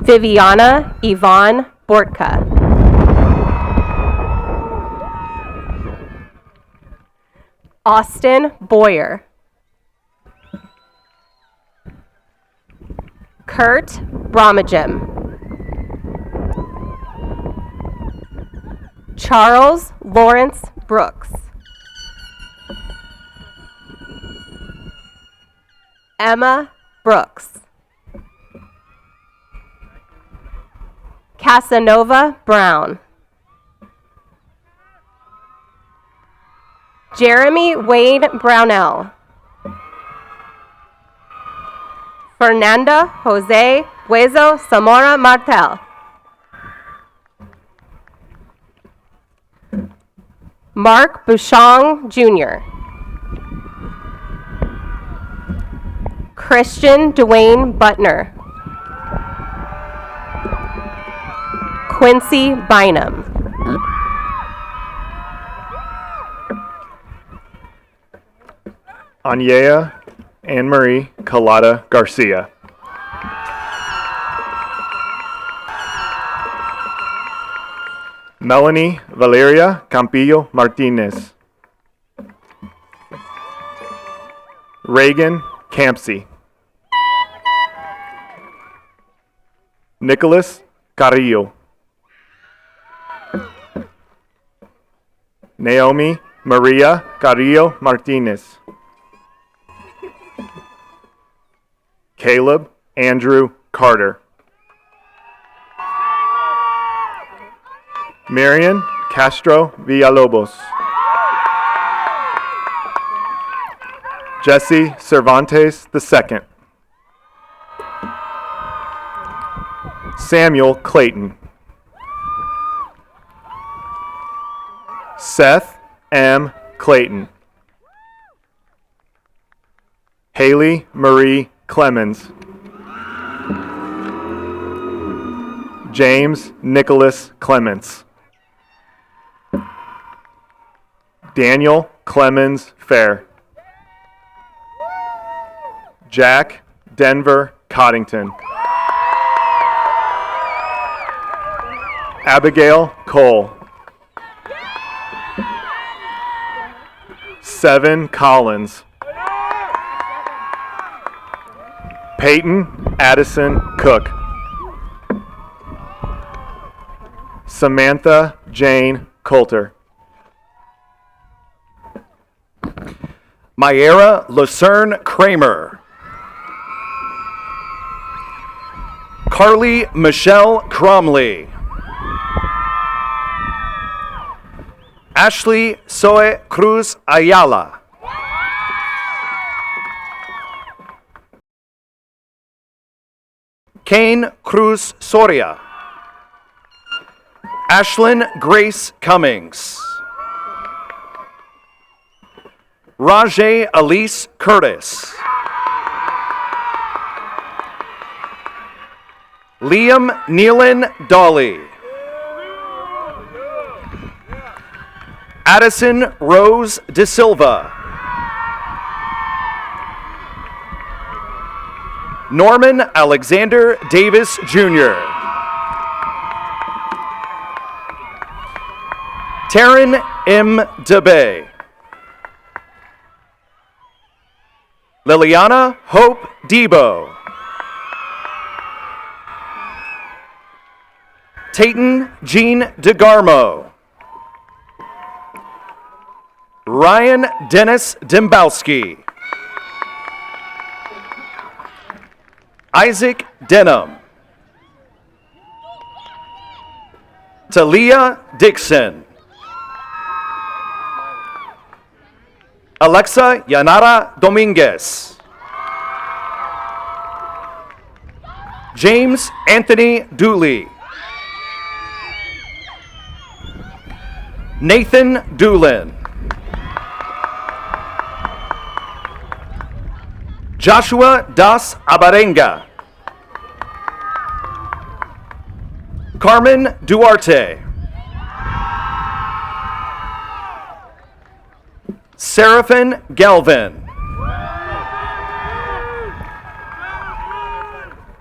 Viviana Yvonne Bortka. Austin Boyer. Kurt Bromagem. Charles Lawrence Brooks. Emma Brooks. Casanova Brown. Jeremy Wade Brownell. Fernanda Jose Hueso Zamora Martel. Mark Bouchong Jr. Christian Dwayne Butner. Quincy Bynum. Anyea Anne-Marie Collada Garcia. Melanie Valeria Campillo Martinez. Reagan Campsey. Nicholas Carrillo. Naomi Maria Carrillo Martinez. Caleb Andrew Carter. Marian Castro Villalobos. Jesse Cervantes II. Samuel Clayton. Seth M. Clayton. Haley Marie Clemens. James Nicholas Clements. Daniel Clemens Fair. Jack Denver Coddington. Abigail Cole. Seven Collins. Peyton Addison Cook. Samantha Jane Coulter. Myera Lucerne Kramer. Carly Michelle Cromley. Ashley Zoe Cruz Ayala. Kane Cruz Soria. Ashlyn Grace Cummings. Rajay Elise Curtis. Liam Nealon Dolly. Addison Rose De Silva. Norman Alexander Davis Jr. Taryn M. DeBay. Liliana Hope Debo. Tayton Jean DeGarmo. Ryan Dennis Dembowski. Isaac Denham. Talia Dixon. Alexa Yanara Dominguez. James Anthony Dooley. Nathan Doolin. Joshua Das Abarenga. Carmen Duarte. Seraphin Galvin.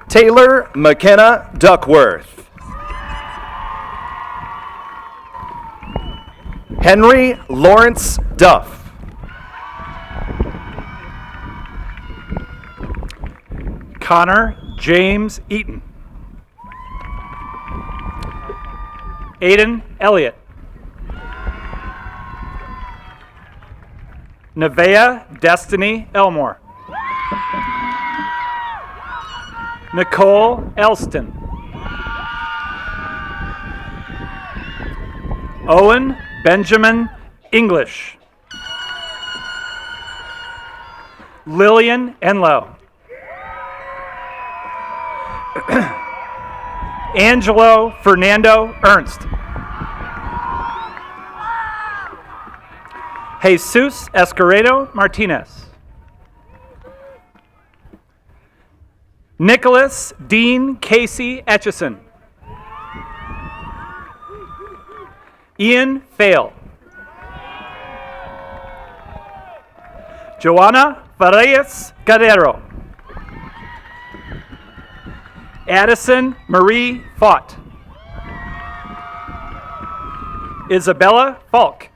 Taylor McKenna Duckworth. Henry Lawrence Duff. Connor James Eaton. Aiden Elliott. Nevaeh Destiny Elmore. Nicole Elston. Owen Benjamin English. Lillian Enlow. Angelo Fernando Ernst. Jesus Escoredo Martinez. Nicholas Dean Casey Etchison. Ian Fail. Joanna Farias Guerrero. Addison Marie Fott. Isabella Falk.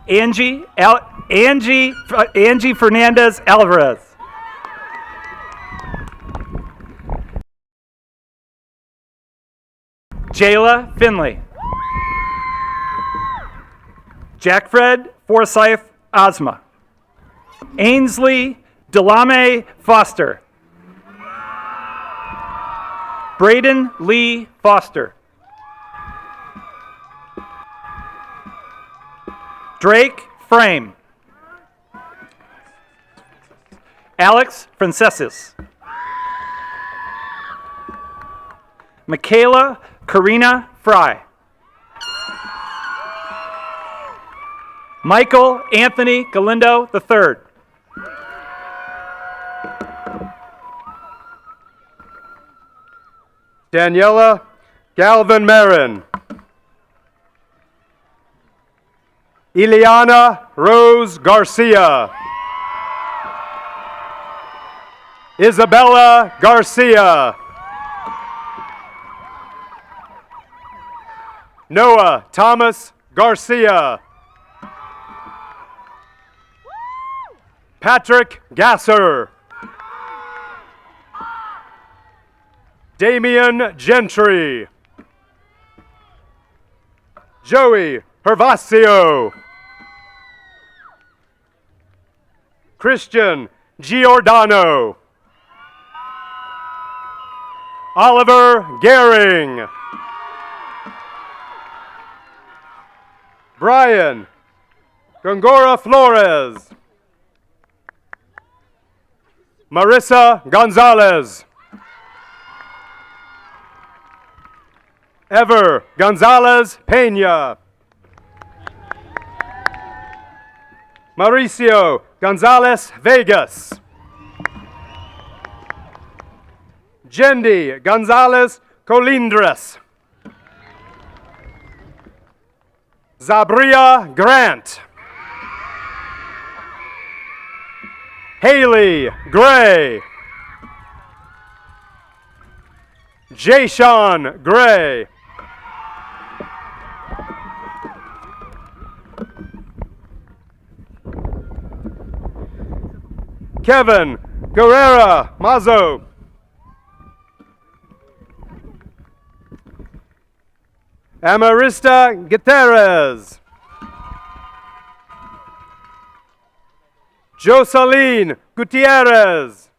Angie Fernandez Alvarez. Jayla Finley. Jackfred Forsyth Ozma. Ainsley Delame Foster. Braden Lee Foster. Drake Frame. Alex Francesis. Michaela Karina Fry. Michael Anthony Galindo III. Daniela Galvin Marin. Ileana Rose Garcia. Isabella Garcia. Noah Thomas Garcia. Patrick Gasser. Damian Gentry. Joey Hervasio. Christian Giordano. Oliver Gehring. Brian Gongora Flores. Marissa Gonzalez. Ever Gonzalez Pena. Mauricio Gonzalez Vegas. Jendi Gonzalez Colindres. Zabria Grant. Haley Gray. Jayshawn Gray. Kevin Guerrera Mazo. Amarista Gutierrez. Jocelyn Gutierrez.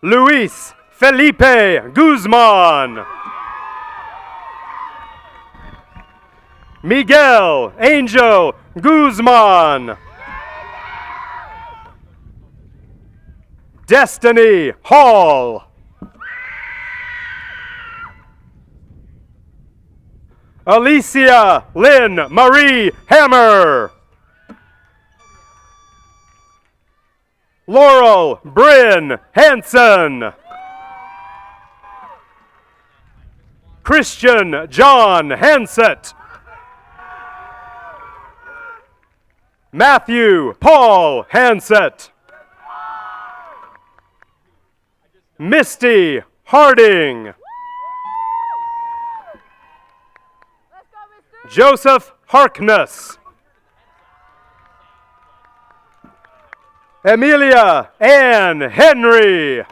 Luis Felipe Guzman. Miguel Angel Guzman. Destiny Hall. Alicia Lynn Marie Hammer. Laurel Bryn Hansen. Christian John Hansett. Matthew Paul Hansett. Misty Harding. Joseph Harkness. Amelia Ann Henry.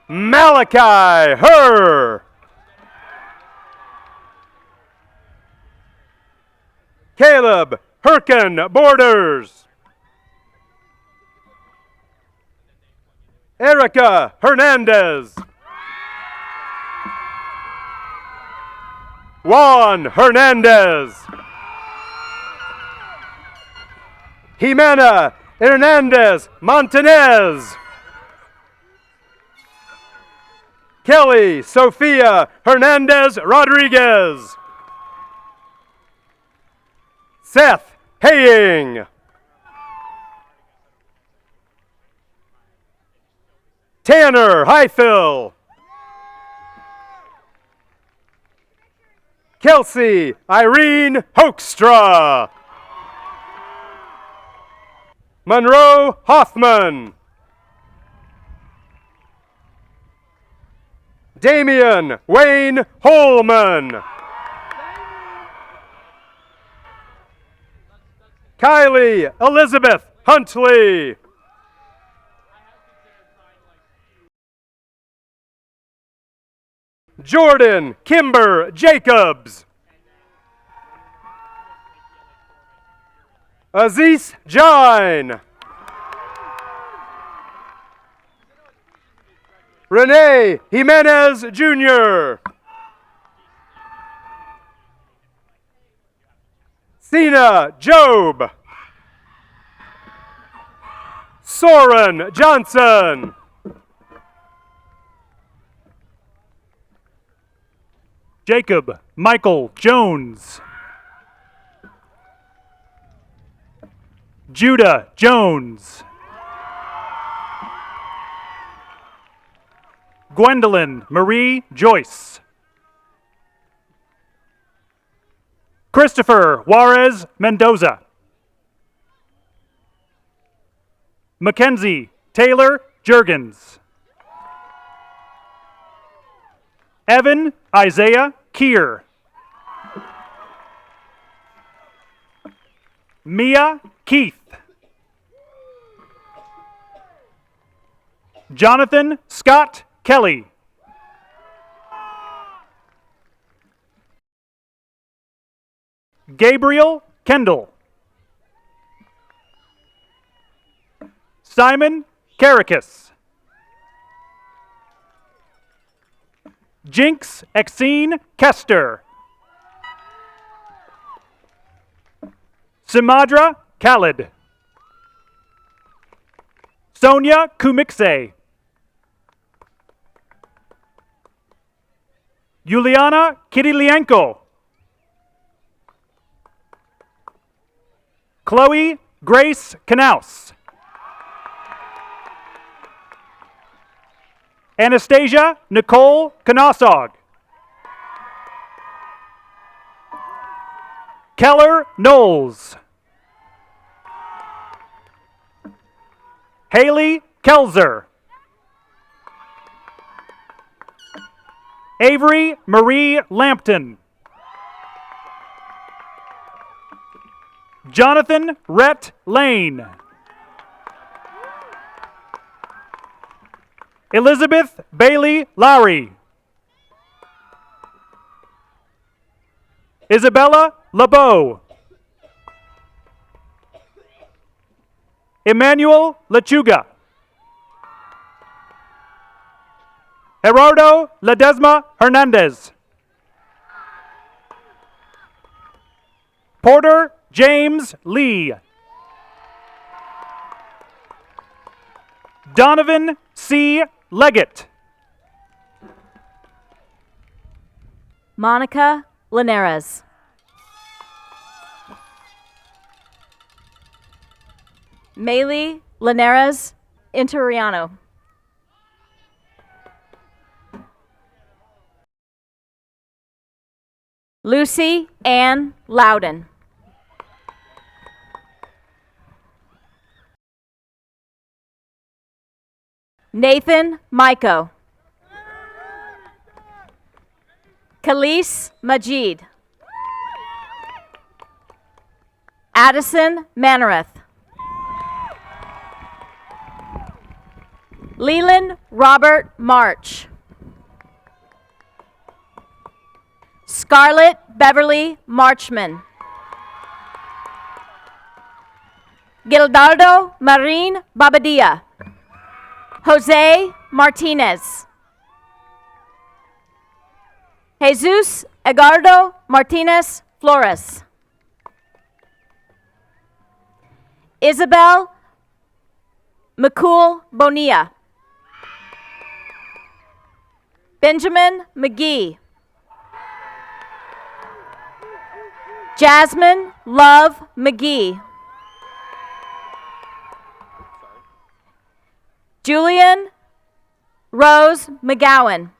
Malachi Herr. Caleb Herkin Borders. Erica Hernandez. Juan Hernandez. Jimena Hernandez Montanez. Kelly Sofia Hernandez Rodriguez. Seth Haying. Tanner Heifel. Kelsey Irene Hoekstra. Monroe Hoffman. Damian Wayne Holman. Kylie Elizabeth Huntley. Jordan Kimber Jacobs. Aziz Jain. Renee Jimenez Jr. Sina Job. Soren Johnson. Jacob Michael Jones. Judah Jones. Gwendolyn Marie Joyce. Christopher Juarez Mendoza. Mackenzie Taylor Jurgens. Evan Isaiah Keir. Mia Keith. Jonathan Scott Kelly. Gabriel Kendall. Simon Caracas. Jinx Exene Kester. Simadra Khalid. Sonia Kumikse. Yuliana Kitilienko. Chloe Grace Knaus. Anastasia Nicole Knasog. Keller Knowles. Haley Kelzer. Avery Marie Lampton. Jonathan Rhett Lane. Elizabeth Bailey Lowry. Isabella LeBeau. Emmanuel Lechuga. Gerardo Ledesma Hernandez. Porter James Lee. Donovan C. Leggett. Monica Linares. Maylee Linares Interiano. Lucy Ann Loudon. Nathan Maiko. Khalees Majid. Addison Manareth. Leland Robert March. Scarlett Beverly Marchman. Gildardo Marin Babadia. Jose Martinez. Jesus Edgardo Martinez Flores. Isabel McCool Bonilla. Benjamin McGee. Jasmine Love McGee. Julian Rose McGowan.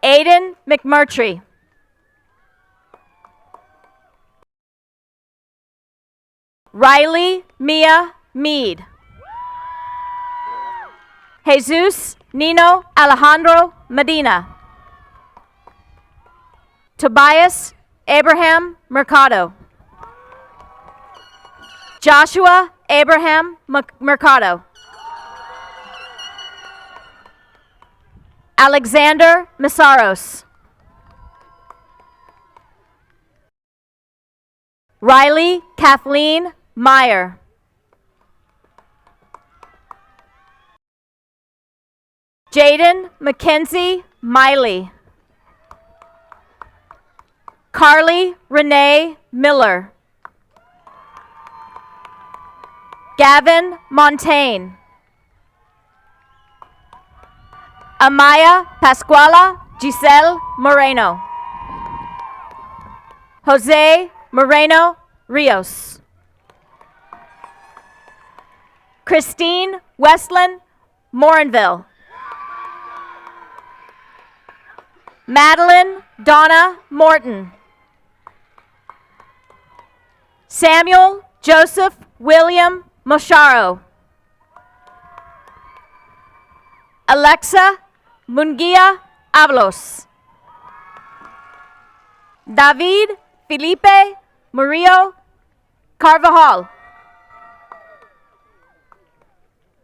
Aiden McMurtry. Riley Mia Mead. Jesus Nino Alejandro Medina. Tobias Abraham Mercado. Joshua Abraham Mercado. Alexander Masaros. Riley Kathleen Meyer. Jaden Mackenzie Miley. Carly Renee Miller. Gavin Montaigne. Amaya Pascuala Giselle Moreno. Jose Moreno Rios. Christine Westland Morinville. Madeline Donna Morton. Samuel Joseph William Mosharo. Alexa Munguia Avalos. David Felipe Murillo Carvajal.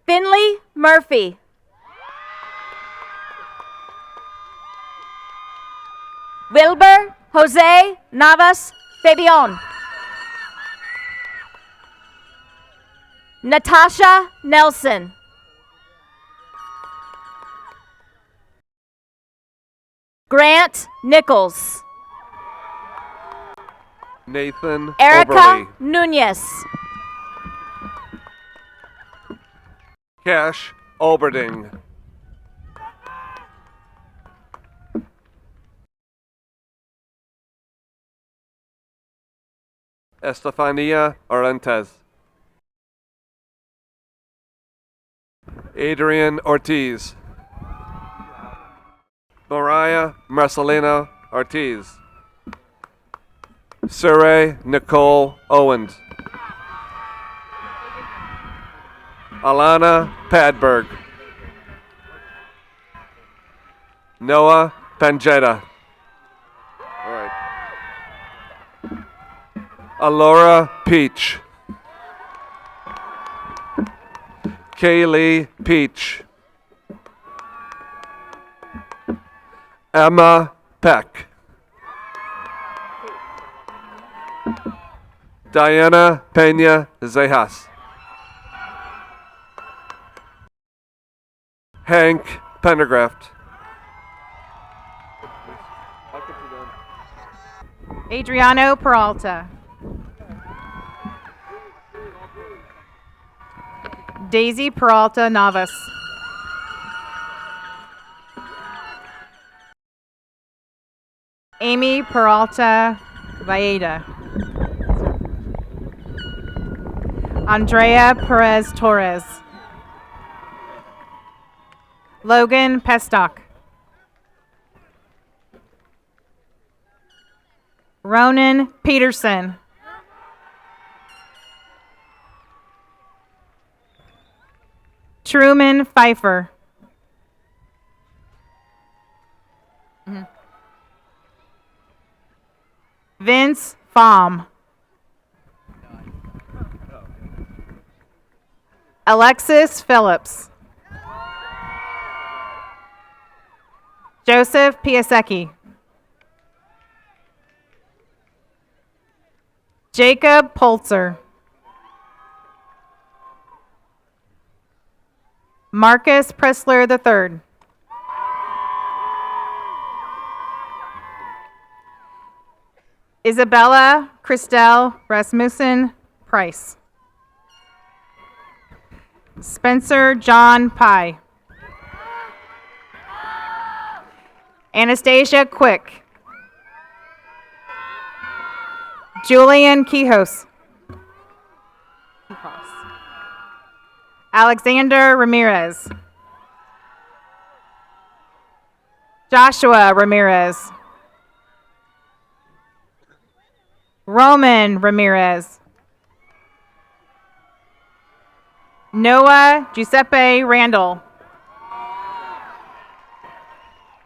Finley Murphy. Wilbur Jose Navas Fabian. Natasha Nelson. Grant Nichols. Nathan Erica Oberly. Nunez. Cash Oberding. Estefania Orentez. Adrian Ortiz. Mariah Marcelina Ortiz. Surrey Nicole Owens. Alana Padberg. Noah Panjetta. All right. Alora Peach. Kaylee Peach. Emma Peck. Diana Pena Zejas. Hank Pendergraft. Adriano Peralta. Daisy Peralta Navas. Amy Peralta Vaeda. Andrea Perez Torres. Logan Pestock. Ronan Peterson. Truman Pfeiffer. Vince Pham. Alexis Phillips. Joseph Piasecki. Jacob Polzer. Marcus Pressler III. Isabella Christelle Rasmussen Price. Spencer John Pye. Anastasia Quick. Julian Quijos. Alexander Ramirez. Joshua Ramirez. Roman Ramirez. Noah Giuseppe Randall.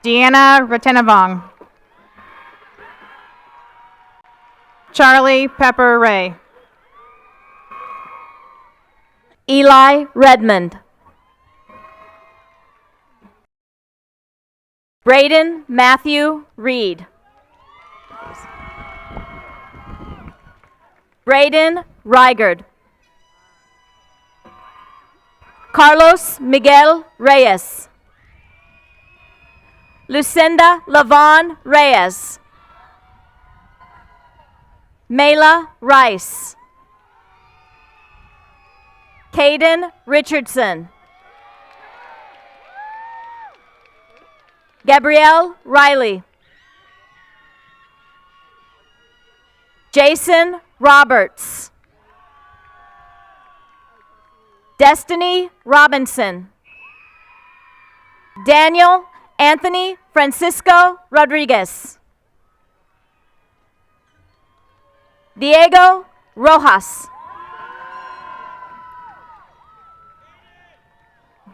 Deanna Ratenavong. Charlie Pepper Ray. Eli Redmond. Braden Matthew Reed. Braden Rigard. Carlos Miguel Reyes. Lucinda Lavon Reyes. Mayla Rice. Caden Richardson. Gabrielle Riley. Jason Roberts. Destiny Robinson. Daniel Anthony Francisco Rodriguez. Diego Rojas.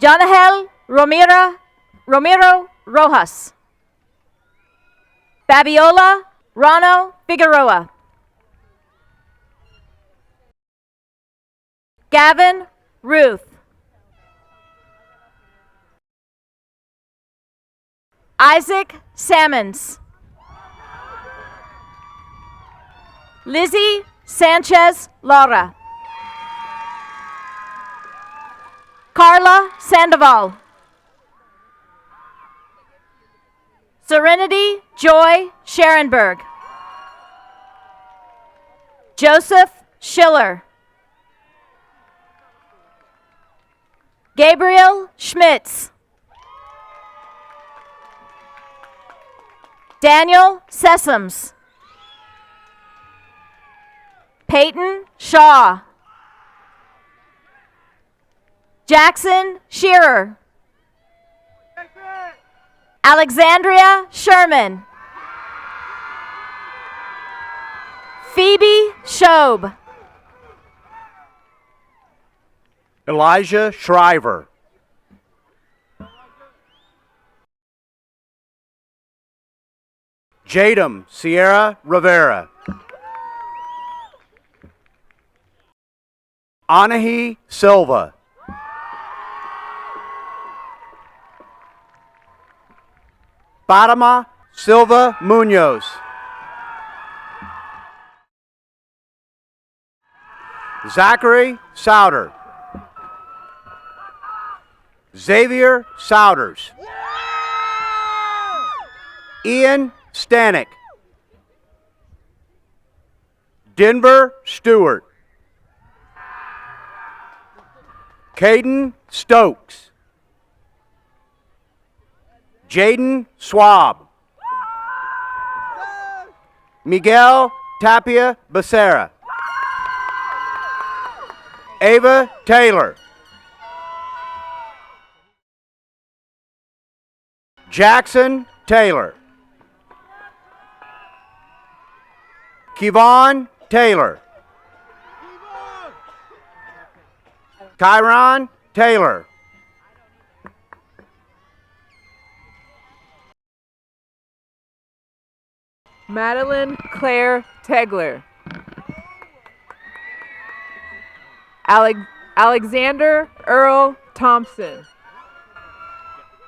Jonahel Romero Rojas. Fabiola Rano Figueroa. Gavin Ruth. Isaac Sammons. Lizzie Sanchez Laura. Carla Sandoval. Serenity Joy Sharonberg. Joseph Schiller. Gabriel Schmitz. Daniel Sessoms. Peyton Shaw. Jackson Shearer. Alexandria Sherman. Phoebe Shobe. Elijah Shriver. Jadam Sierra Rivera. Anahi Silva. Fatima Silva Munoz. Zachary Souter. Xavier Souders. Ian Stanek. Denver Stewart. Caden Stokes. Jaden Swab. Miguel Tapia Becerra. Ava Taylor. Jackson Taylor. Kevon Taylor. Kyron Taylor. Madeline Claire Tegler. Alexander Earl Thompson.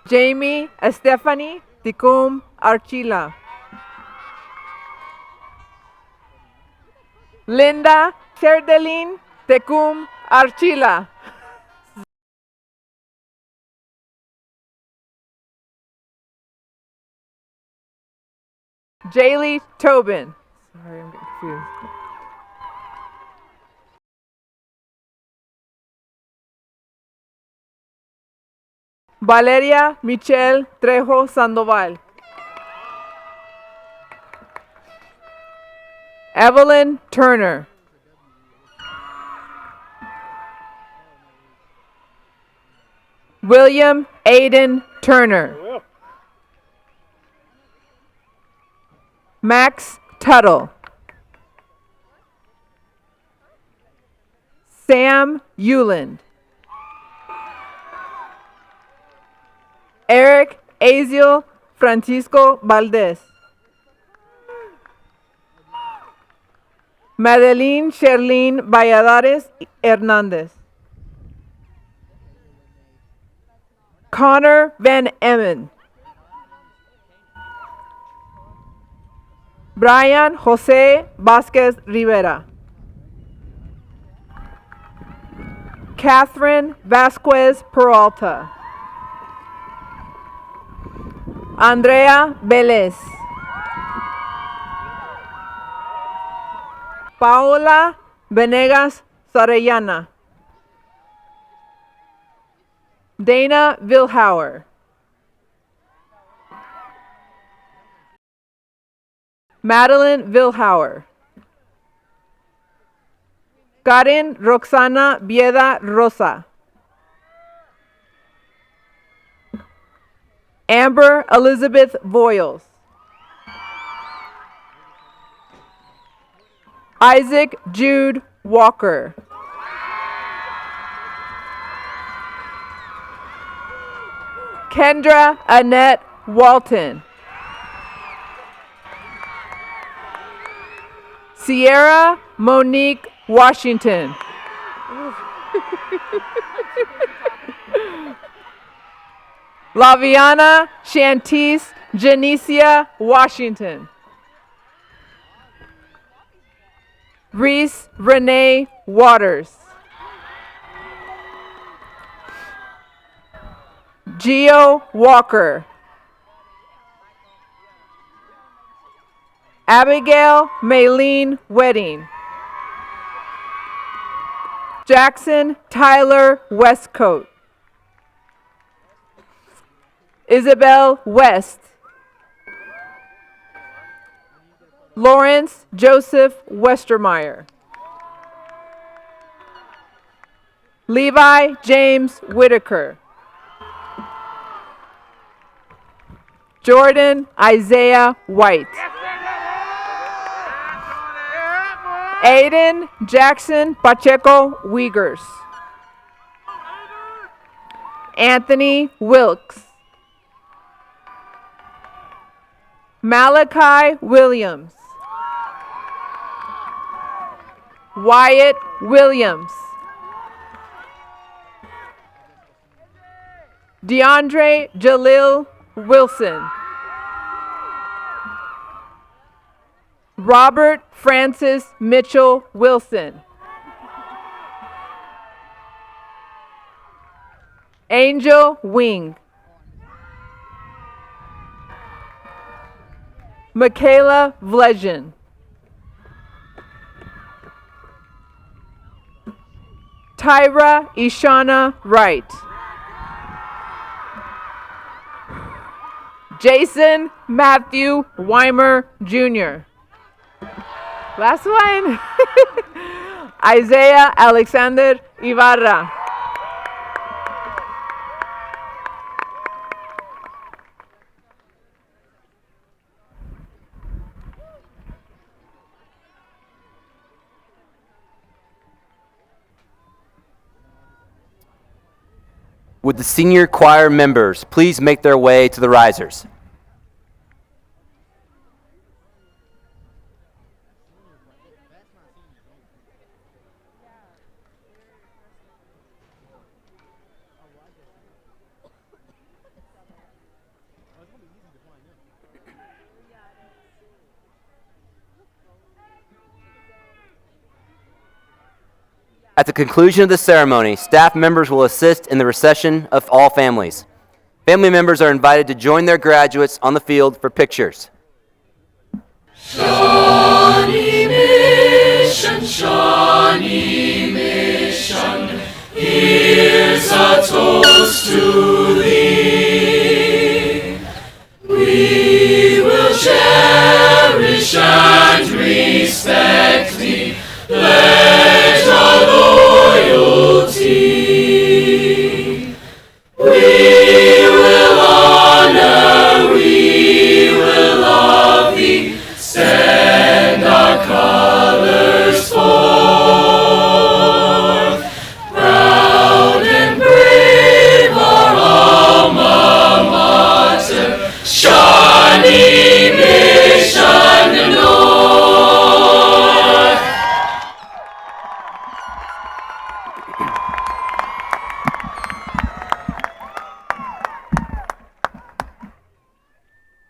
Jamie Estefany Ticum Archila. Linda Cerdelin Tecum Archila. Jaylee Tobin. Sorry, I'm getting confused. Valeria Michelle Trejo Sandoval. Evelyn Turner. William Aiden Turner. Max Tuttle. Sam Euland. Eric Aziel Francisco Valdez. Madeline Sherlyn Valladares Hernandez. Connor Van Emmen. Brian Jose Vasquez Rivera. Catherine Vasquez Peralta. Andrea Velez. Paola Venegas Sarellana. Dana Vilhauer. Madeline Vilhauer. Karen Roxana Vieda Rosa. Amber Elizabeth Voiles. Isaac Jude Walker. Kendra Annette Walton. Sierra Monique Washington. Laviana Shantice Janicia Washington. Reese Renee Waters. Geo Walker. Abigail Maylene Wedding. Jackson Tyler Westcoat. Isabel West. Lawrence Joseph Westermeyer. Levi James Whitaker. Jordan Isaiah White. Aiden Jackson Pacheco Wiegers. Anthony Wilkes. Malachi Williams. Wyatt Williams. DeAndre Jalil Wilson. Robert Francis Mitchell Wilson. Angel Wing. Michaela Vlejan. Tyra Ishana Wright. Jason Matthew Weimer Jr. Last one. Isaiah Alexander Ibarra. Would the senior choir members please make their way to the risers? At the conclusion of the ceremony, staff members will assist in the recession of all families. Family members are invited to join their graduates on the field for pictures. Shawnee Mission, Shawnee Mission, here's a toast to thee. We will cherish and respect thee, pledge our loyalty. We will honor, we will love thee, send our colors forth. Proud and brave our alma mater, Shawnee Mission North.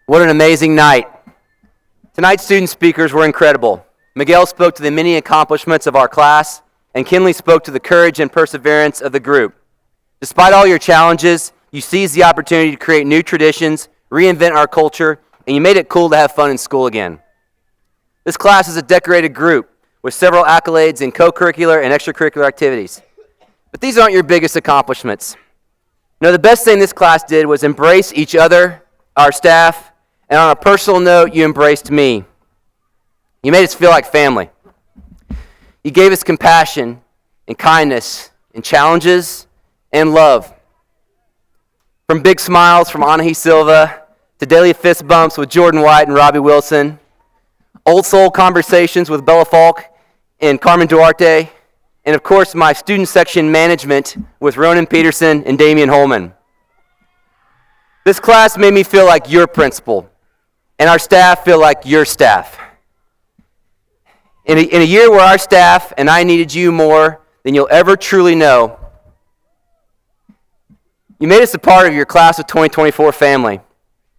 What an amazing night. Tonight's student speakers were incredible. Miguel spoke to the many accomplishments of our class, and Kinley spoke to the courage and perseverance of the group. Despite all your challenges, you seized the opportunity to create new traditions, reinvent our culture, and you made it cool to have fun in school again. This class is a decorated group with several accolades in co-curricular and extracurricular activities. But these aren't your biggest accomplishments. No, the best thing this class did was embrace each other, our staff, and on a personal note, you embraced me. You made us feel like family. You gave us compassion and kindness and challenges and love. From big smiles from Anahi Silva to daily fist bumps with Jordan White and Robbie Wilson, old soul conversations with Bella Falk and Carmen Duarte, and of course my student section management with Ronan Peterson and Damian Holman. This class made me feel like your principal, and our staff feel like your staff. In a year where our staff and I needed you more than you'll ever truly know, you made us a part of your class of 2024 family.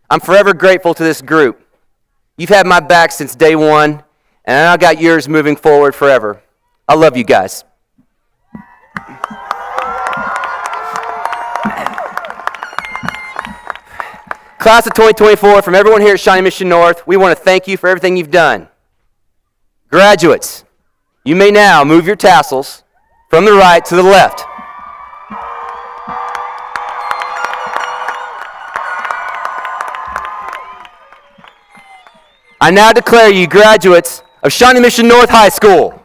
I'm forever grateful to this group. You've had my back since day one, and I got yours moving forward forever. I love you guys. Class of 2024, from everyone here at Shawnee Mission North, we want to thank you for everything you've done. Graduates, you may now move your tassels from the right to the left. I now declare you graduates of Shawnee Mission North High School.